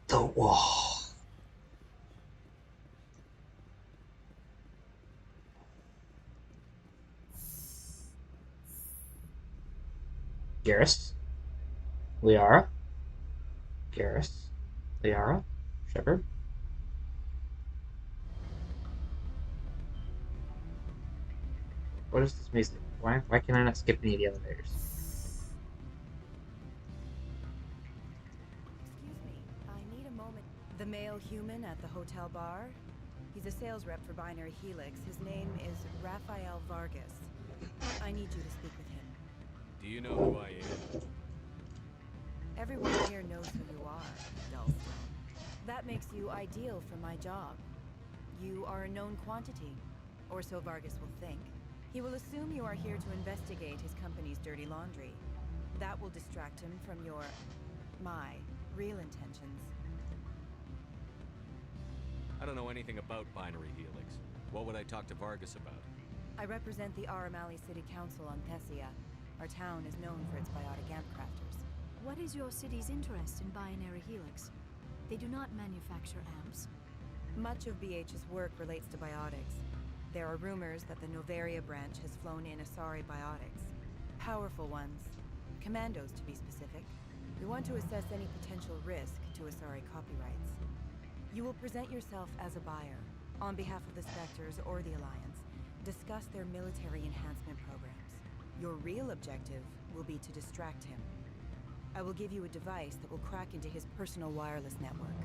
The wall. Garrus? Liara? Garrus? Liara? Shepard? What is this music? Why can I not skip any of the elevators? Excuse me, I need a moment. The male human at the hotel bar? He's a sales rep for Binary Helix. His name is Rafael Vargas. I need you to speak with him. Do you know who I am? Everyone here knows who you are, Dullstone. That makes you ideal for my job. You are a known quantity, or so Vargas will think. He will assume you are here to investigate his company's dirty laundry. That will distract him from my real intentions. I don't know anything about Binary Helix. What would I talk to Vargas about? I represent the Aramali City Council on Thessia. Our town is known for its biotic amp crafters. What is your city's interest in Binary Helix? They do not manufacture amps. Much of BH's work relates to biotics. There are rumors that the Novaria branch has flown in Asari biotics. Powerful ones, Commandos, to be specific. We want to assess any potential risk to Asari copyrights. You will present yourself as a buyer, on behalf of the Spectres or the Alliance, discuss their military enhancement programs. Your real objective will be to distract him. I will give you a device that will crack into his personal wireless network.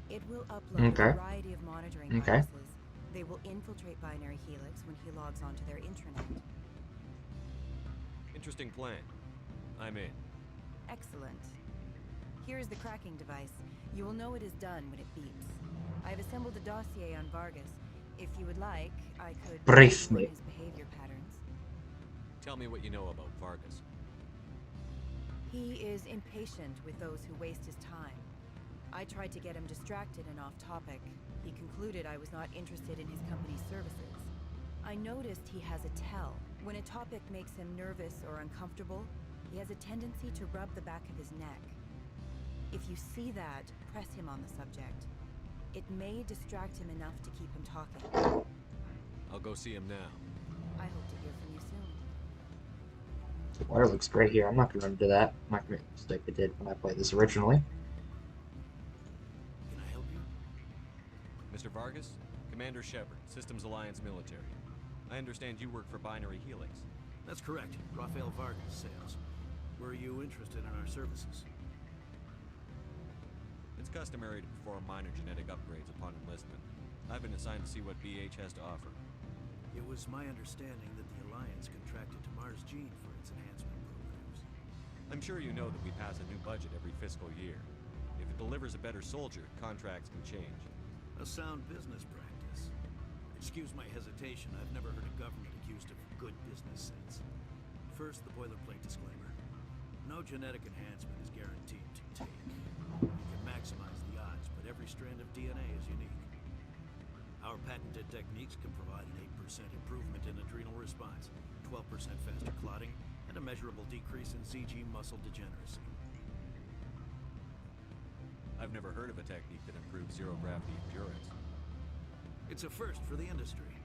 It will upload a variety of monitoring devices. They will infiltrate Binary Helix when he logs onto their intranet. Interesting plan. I'm in. Excellent. Here is the cracking device. You will know it is done when it beeps. I have assembled a dossier on Vargas. If you would like, I could brief me. His behavior patterns. Tell me what you know about Vargas. He is impatient with those who waste his time. I tried to get him distracted and off topic. He concluded I was not interested in his company's services. I noticed he has a tell. When a topic makes him nervous or uncomfortable, he has a tendency to rub the back of his neck. If you see that, press him on the subject. It may distract him enough to keep him talking. I'll go see him now. I hope to hear from you soon. The water looks great here. I'm not going to run into that. I'm not going to make the mistake I did when I played this originally. Can I help you? Mr. Vargas? Commander Shepard, Systems Alliance Military. I understand you work for Binary Helix. That's correct. Rafael Vargas, sales. Were you interested in our services? It's customary to perform minor genetic upgrades upon enlistment. I've been assigned to see what BH has to offer. It was my understanding that the Alliance contracted to Mars Gene for its enhancement programs. I'm sure you know that we pass a new budget every fiscal year. If it delivers a better soldier, contracts can change. A sound business practice. Excuse my hesitation, I've never heard a government accused of good business sense. First, the boilerplate disclaimer. No genetic enhancement is guaranteed to take. You can maximize the odds, but every strand of DNA is unique. Our patented techniques can provide an 8% improvement in adrenal response, 12% faster clotting, and a measurable decrease in CG muscle degeneracy. I've never heard of a technique that improves zero-gravity endurance. It's a first for the industry.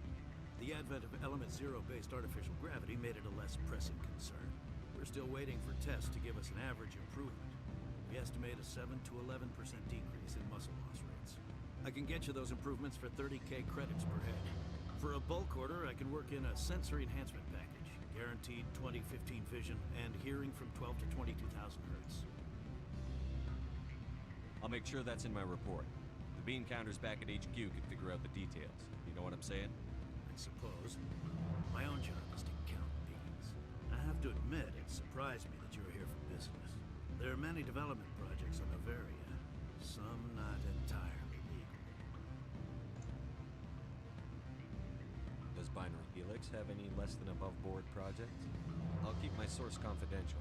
The advent of Element Zero-based artificial gravity made it a less pressing concern. We're still waiting for tests to give us an average improvement. We estimate a 7 to 11% decrease in muscle loss rates. I can get you those improvements for 30k credits per head. For a bulk order, I can work in a sensory enhancement package, guaranteed 20/15 vision, and hearing from 12 to 22,000 hertz. I'll make sure that's in my report. The bean counters back at HQ can figure out the details. You know what I'm saying? I suppose. My own job is to count beans. I have to admit, it surprised me that you were here for business. There are many development projects on Noveria, some not entirely legal. Does Binary Helix have any less than above-board projects? I'll keep my source confidential.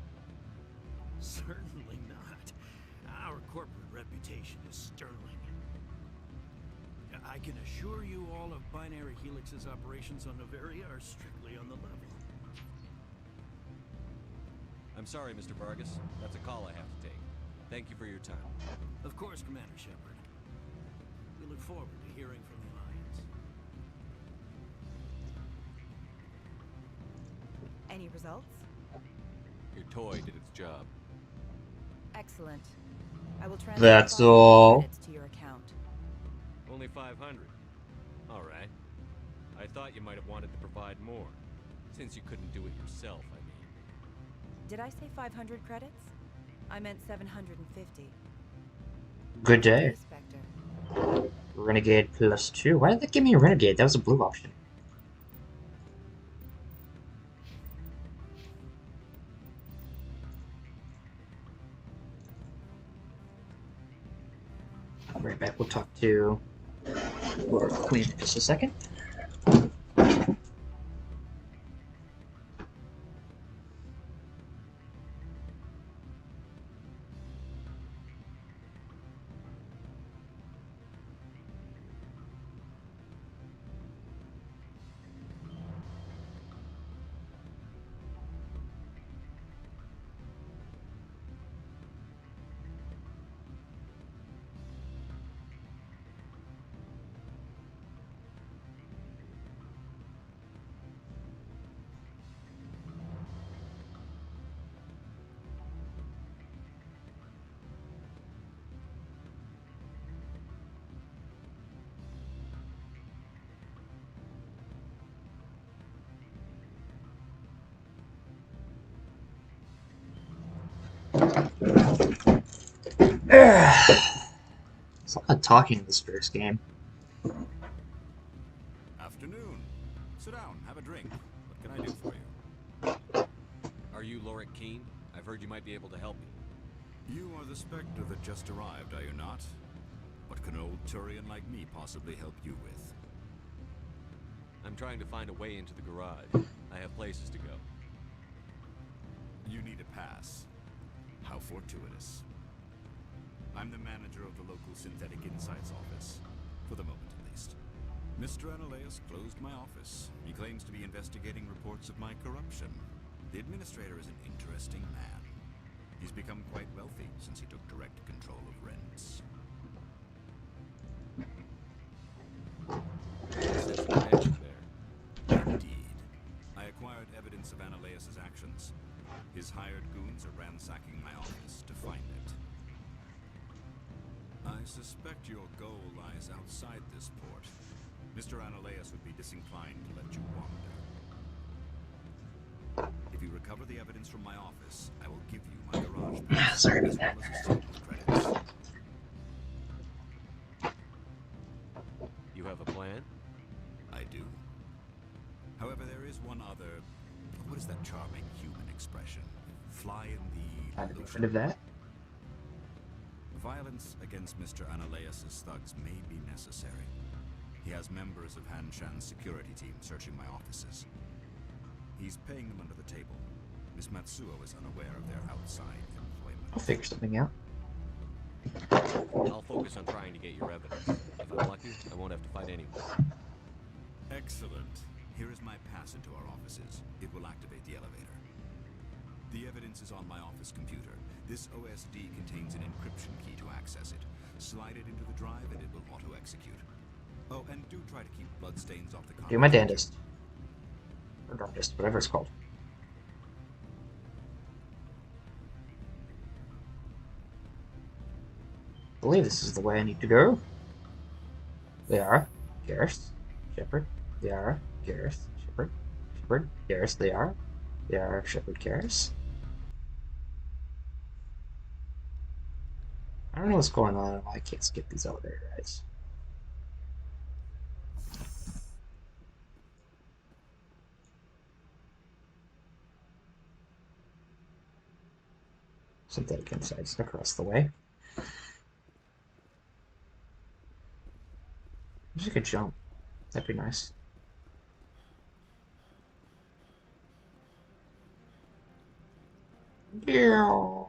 Certainly not. Our corporate reputation is sterling. I can assure you all of Binary Helix's operations on Noveria are strictly on the level. I'm sorry, Mr. Vargas. That's a call I have to take. Thank you for your time. Of course, Commander Shepard. We look forward to hearing from the Alliance. Any results? Your toy did its job. Excellent. I will transfer That's 500 all. credits to your account. Only 500. All right. I thought you might have wanted to provide more, since you couldn't do it yourself, I mean. Did I say 500 credits? I meant 750. Good day. Spectre. Renegade +2. Why did that give me a Renegade? That was a blue option. I'll be right back. We'll talk to Lord Queen in just a second. There's a lot of talking in this first game. Afternoon. Sit down, have a drink. What can I do for you? Are you Lorik Keene? I've heard you might be able to help me. You are the Spectre that just arrived, are you not? What can old Turian like me possibly help you with? I'm trying to find a way into the garage. I have places to go. You need a pass. How fortuitous. I'm the manager of the local Synthetic Insights office. For the moment, at least. Mr. Analeas closed my office. He claims to be investigating reports of my corruption. The administrator is an interesting man. He's become quite wealthy since he took direct control of rents. Indeed. I acquired evidence of Analeas' actions. His hired goons are ransacking my office to find it. I suspect your goal lies outside this port. Mr. Analeas would be disinclined to let you wander. If you recover the evidence from my office, I will give you my garage pass. Sorry about that. Credits. You have a plan? I do. However, there is one other... What is that charming human expression? Fly in the... I'd be rid of that. Violence against Mr. Analeas' thugs may be necessary. He has members of Hanshan's security team searching my offices. He's paying them under the table. Miss Matsuo is unaware of their outside employment. I'll figure something out. I'll focus on trying to get your evidence. If I'm lucky, I won't have to fight anyone. Excellent. Here is my pass into our offices. It will activate the elevator. The evidence is on my office computer. This OSD contains an encryption key to access it. Slide it into the drive and it will auto-execute. Oh, and do try to keep bloodstains off the Do my dentist. Or dentist, whatever it's called. I believe this is the way I need to go. Liara, Garrus, Shepard, Liara, Garrus, Shepard, Shepard, Garrus, Liara, Shepard, Garrus. I don't know what's going on and why I can't skip these elevator rides. Synthetic Insights across the way. Wish I could jump. That'd be nice. Yeah.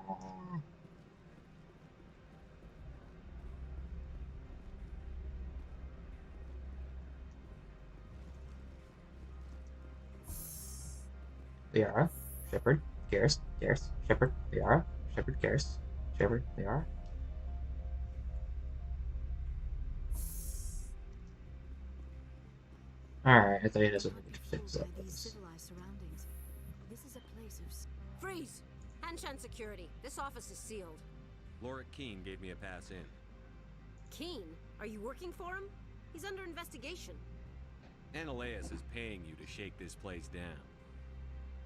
Liara, Shepard, Garrus, Shepard, Liara, Shepard, Garrus, Shepard, Liara. Alright, I thought he had something to fix up. Civilized surroundings. This is a place of... Freeze! Hanshan security. This office is sealed. Lorik Keene gave me a pass in. Keene? Are you working for him? He's under investigation. Analeas is paying you to shake this place down.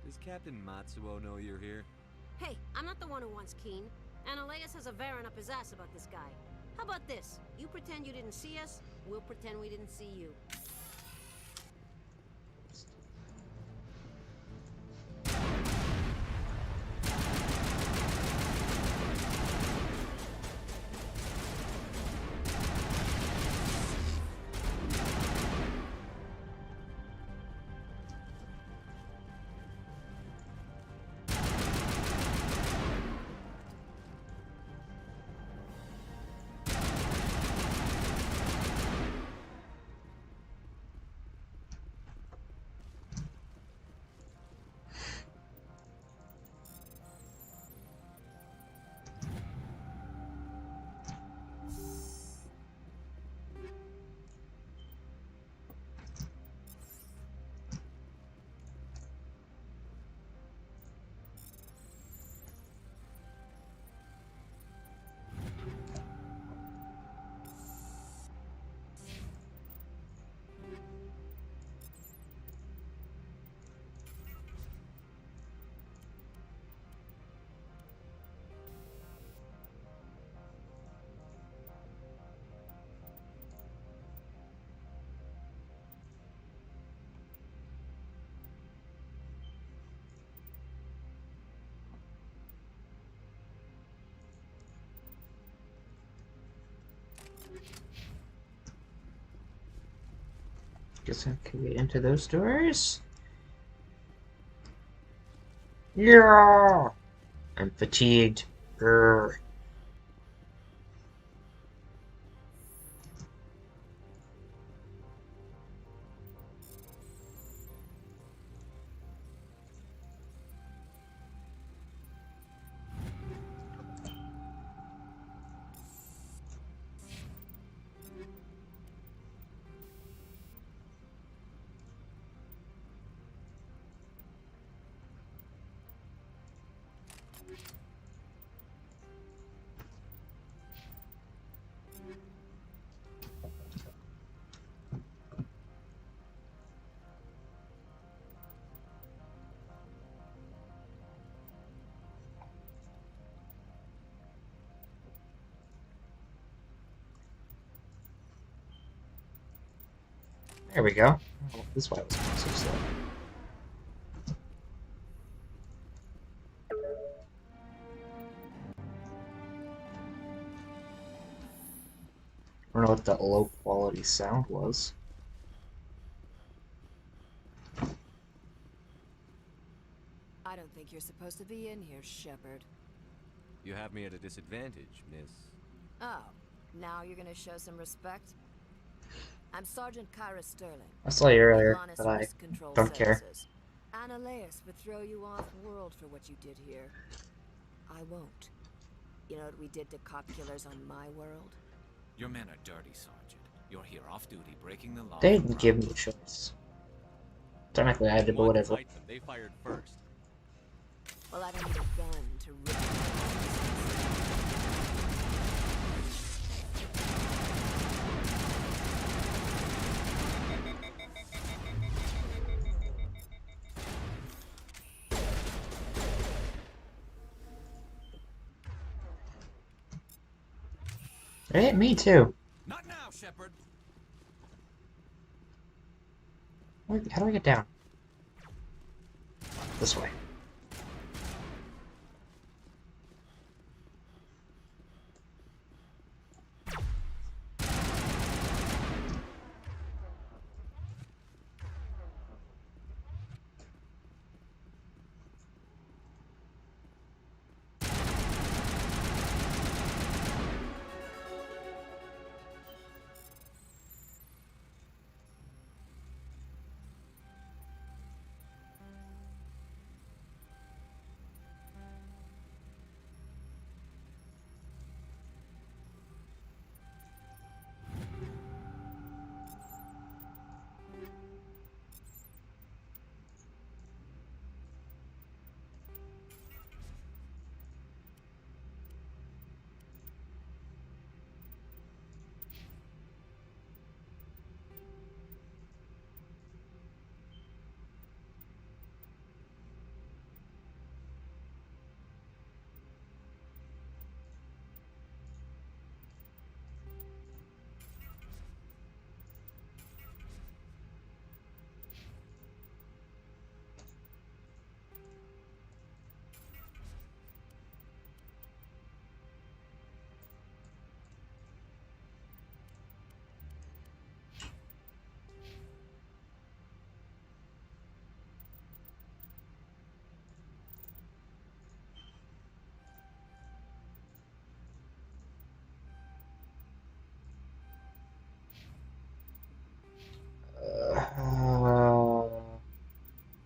Does Captain Matsuo know you're here? Hey, I'm not the one who wants Keene. Analeas has a Varan up his ass about this guy. How about this? You pretend you didn't see us, we'll pretend we didn't see you. Guess I can get into those doors. Yeah! I'm fatigued. Grr. There we go. Oh, this is why it was going so slow. I don't know what that low quality sound was. I don't think you're supposed to be in here, Shepard. You have me at a disadvantage, miss. Oh, now you're gonna show some respect? I'm Sergeant Kyra Sterling. I saw you earlier, Atlantis but I Risk Control don't care. Services. Annaleus would throw you off-world for what you did here. I won't. You know what we did to cop killers on my world? Your men are dirty, Sergeant. You're here off-duty, breaking the law. They didn't give me a choice. Technically, I did, but whatever. They fired first. Well, I don't need a gun to rip It hit me too. Not now, Shepard. How do I get down? This way.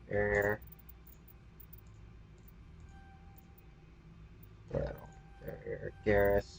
There. There, Garrus.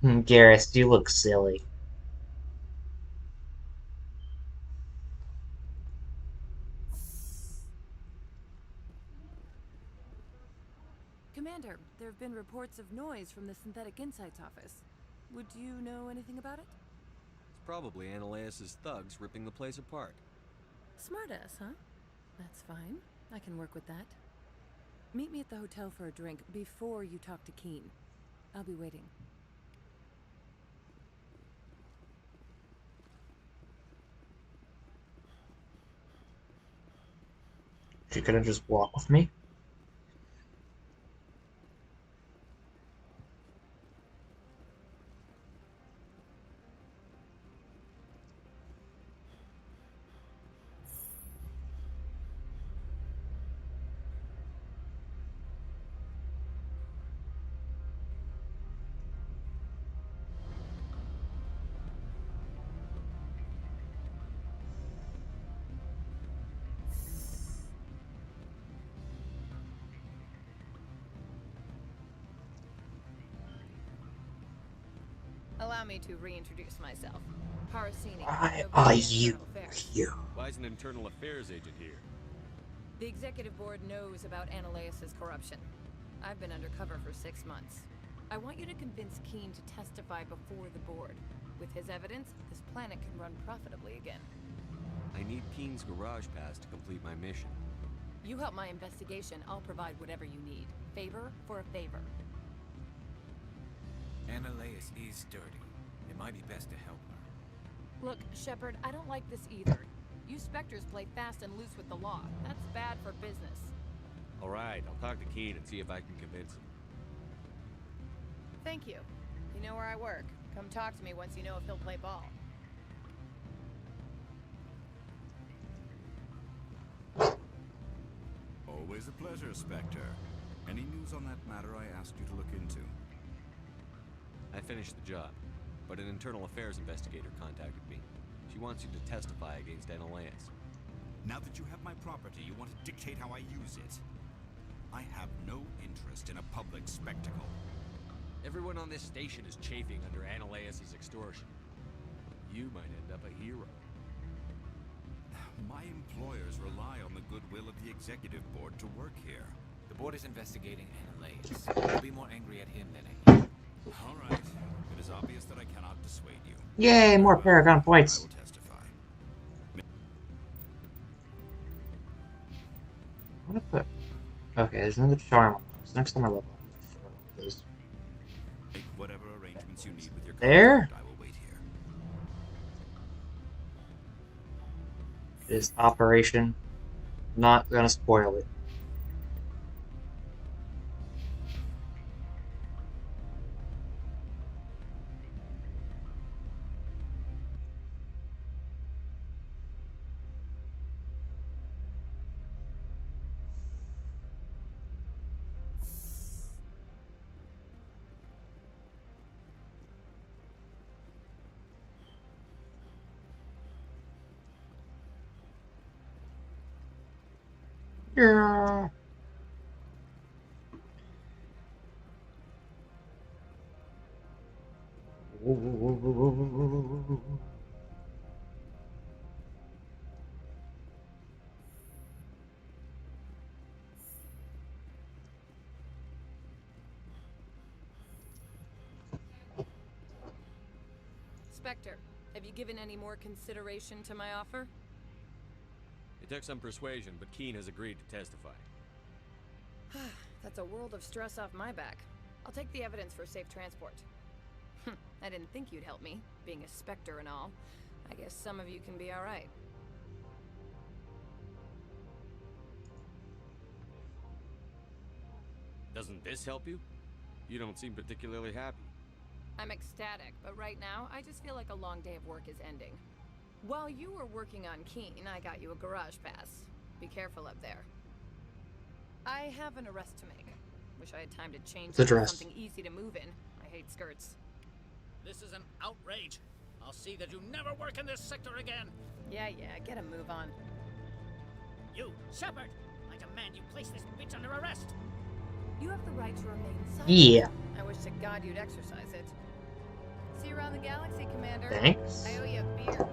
Garrus, you look silly. Commander, there have been reports of noise from the Synthetic Insights office. Would you know anything about it? It's probably Ananias' thugs ripping the place apart. Smartass, huh? That's fine. I can work with that. Meet me at the hotel for a drink before you talk to Keen. I'll be waiting. She could have just walked with me. Allow me to reintroduce myself. Parasini. Why are you here? Why is an internal affairs agent here? The executive board knows about Ananias' corruption. I've been undercover for 6 months. I want you to convince Keen to testify before the board. With his evidence, this planet can run profitably again. I need Keen's garage pass to complete my mission. You help my investigation, I'll provide whatever you need. Favor for a favor. Ananias is dirty. It might be best to help her. Look, Shepard, I don't like this either. You Spectres play fast and loose with the law. That's bad for business. Alright, I'll talk to Keen and see if I can convince him. Thank you. You know where I work. Come talk to me once you know if he'll play ball. Always a pleasure, Spectre. Any news on that matter I asked you to look into? I finished the job, but an internal affairs investigator contacted me. She wants you to testify against Ananias. Now that you have my property, you want to dictate how I use it. I have no interest in a public spectacle. Everyone on this station is chafing under Ananias' extortion. You might end up a hero. My employers rely on the goodwill of the executive board to work here. The board is investigating Ananias. They'll be more angry at him than at you. All right. It is obvious that I cannot dissuade you. Yay, more Paragon points. I will testify. I'm gonna put. Okay, there's another charm on those. Next time I level up, those. Make whatever arrangements you need with your There? I will wait here. Is Operation. Not gonna spoil it. Yeah. Spectre, have you given any more consideration to my offer? It took some persuasion, but Keen has agreed to testify. That's a world of stress off my back. I'll take the evidence for safe transport. I didn't think you'd help me, being a Spectre and all. I guess some of you can be alright. Doesn't this help you? You don't seem particularly happy. I'm ecstatic, but right now, I just feel like a long day of work is ending. While you were working on Keen, I got you a garage pass. Be careful up there. I have an arrest to make. Wish I had time to change The dress. something easy to move in. I hate skirts. This is an outrage. I'll see that you never work in this sector again. Yeah, get a move on. You, Shepard! I demand you place this bitch under arrest. You have the right to remain silent. Yeah. I wish to God you'd exercise it. See you around the galaxy, Commander. Thanks. I owe you a beer.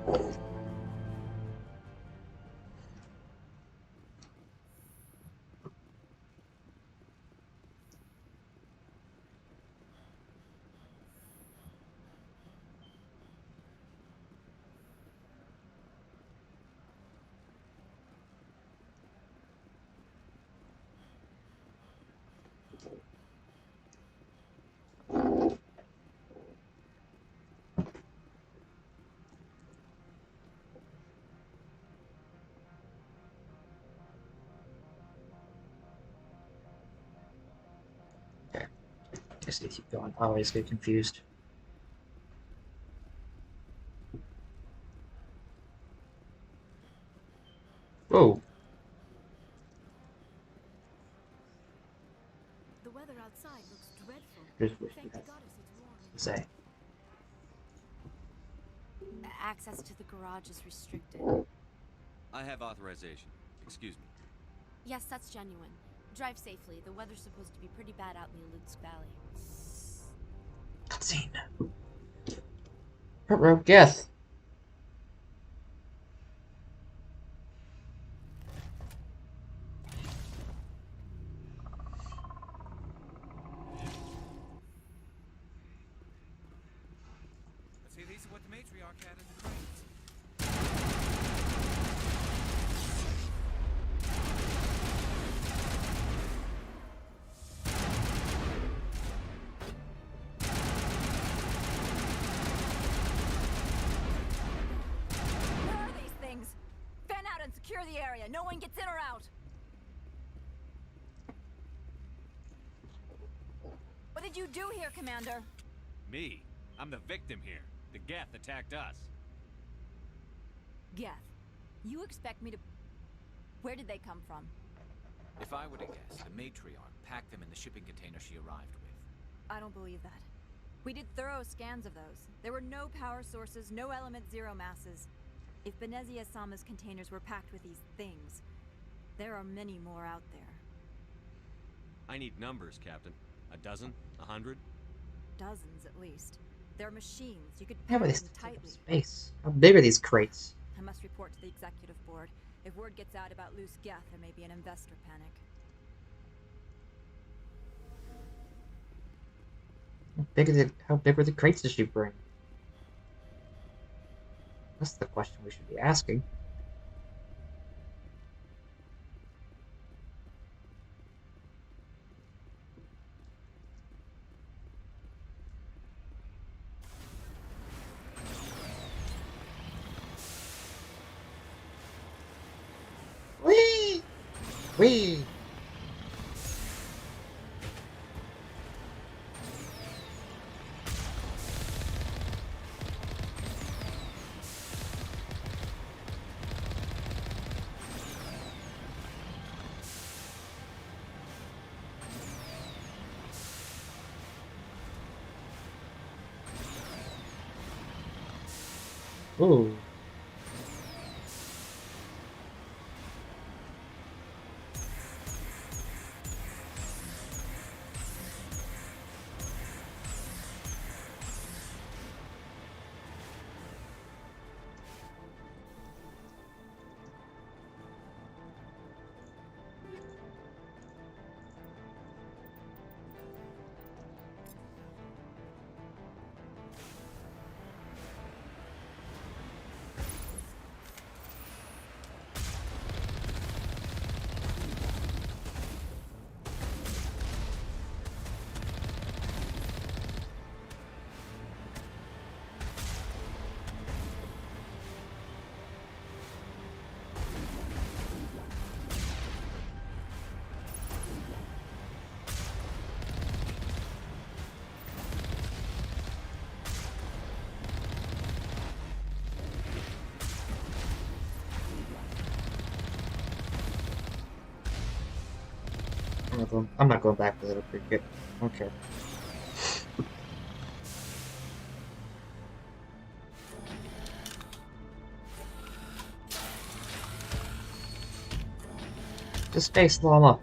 just keep going. I always get confused. Whoa. The weather outside looks dreadful. Here's what Thank we have goddess it's warm. to say. Access to the garage is restricted. I have authorization. Excuse me. Yes, that's genuine. Drive safely. The weather's supposed to be pretty bad out in the Alutsk Valley. Cutscene. Ruh-roh, Geth. Let's see, these are what the matriarch had in the crates. Where are these things? Fan out and secure the area. No one gets in or out. What did you do here, Commander? Me? I'm the victim here. The Geth attacked us. Geth, you expect me to... Where did they come from? If I were to guess, the matriarch packed them in the shipping container she arrived with. I don't believe that. We did thorough scans of those. There were no power sources, no element zero masses. If Benezia Sama's containers were packed with these things, there are many more out there. I need numbers, Captain. A dozen? 100? Dozens, at least. They're machines. You could How pack about them this tightly. space? How big are these crates? I must report to the executive board. If word gets out about loose Geth, there may be an investor panic. How big were the crates did she bring? That's the question we should be asking. Whee! Whee! Ooh. I'm not going back to Little Cricket. Okay. Just Space Llama.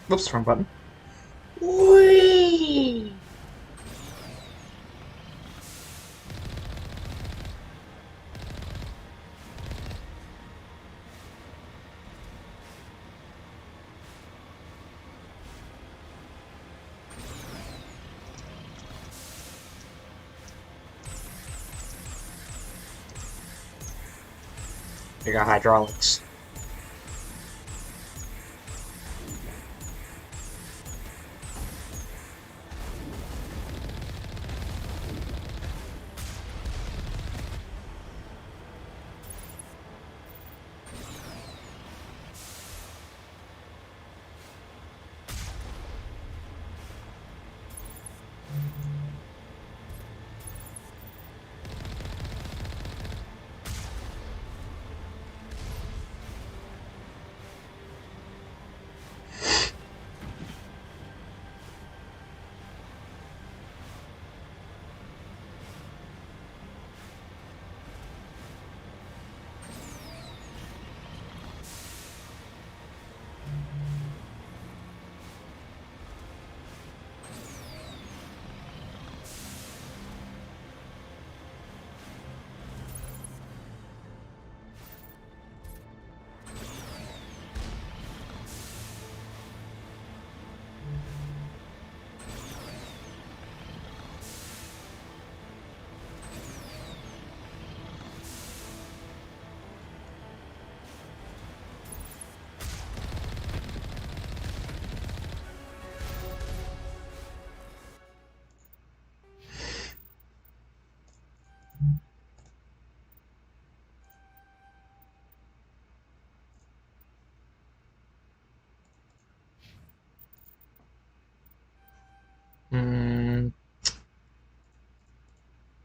Whoops, wrong button. Whee! You got hydraulics.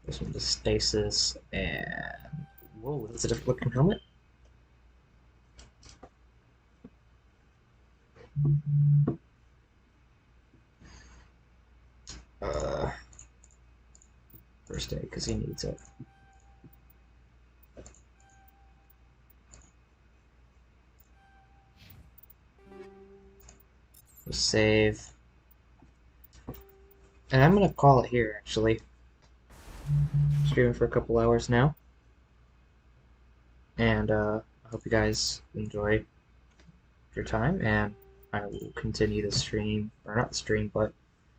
This one is stasis, and whoa, that's a different looking helmet. First aid, because he needs it. Save. And I'm gonna call it here, actually. Streaming for a couple hours now. And I hope you guys enjoy your time, and I will continue the stream, or not the stream, but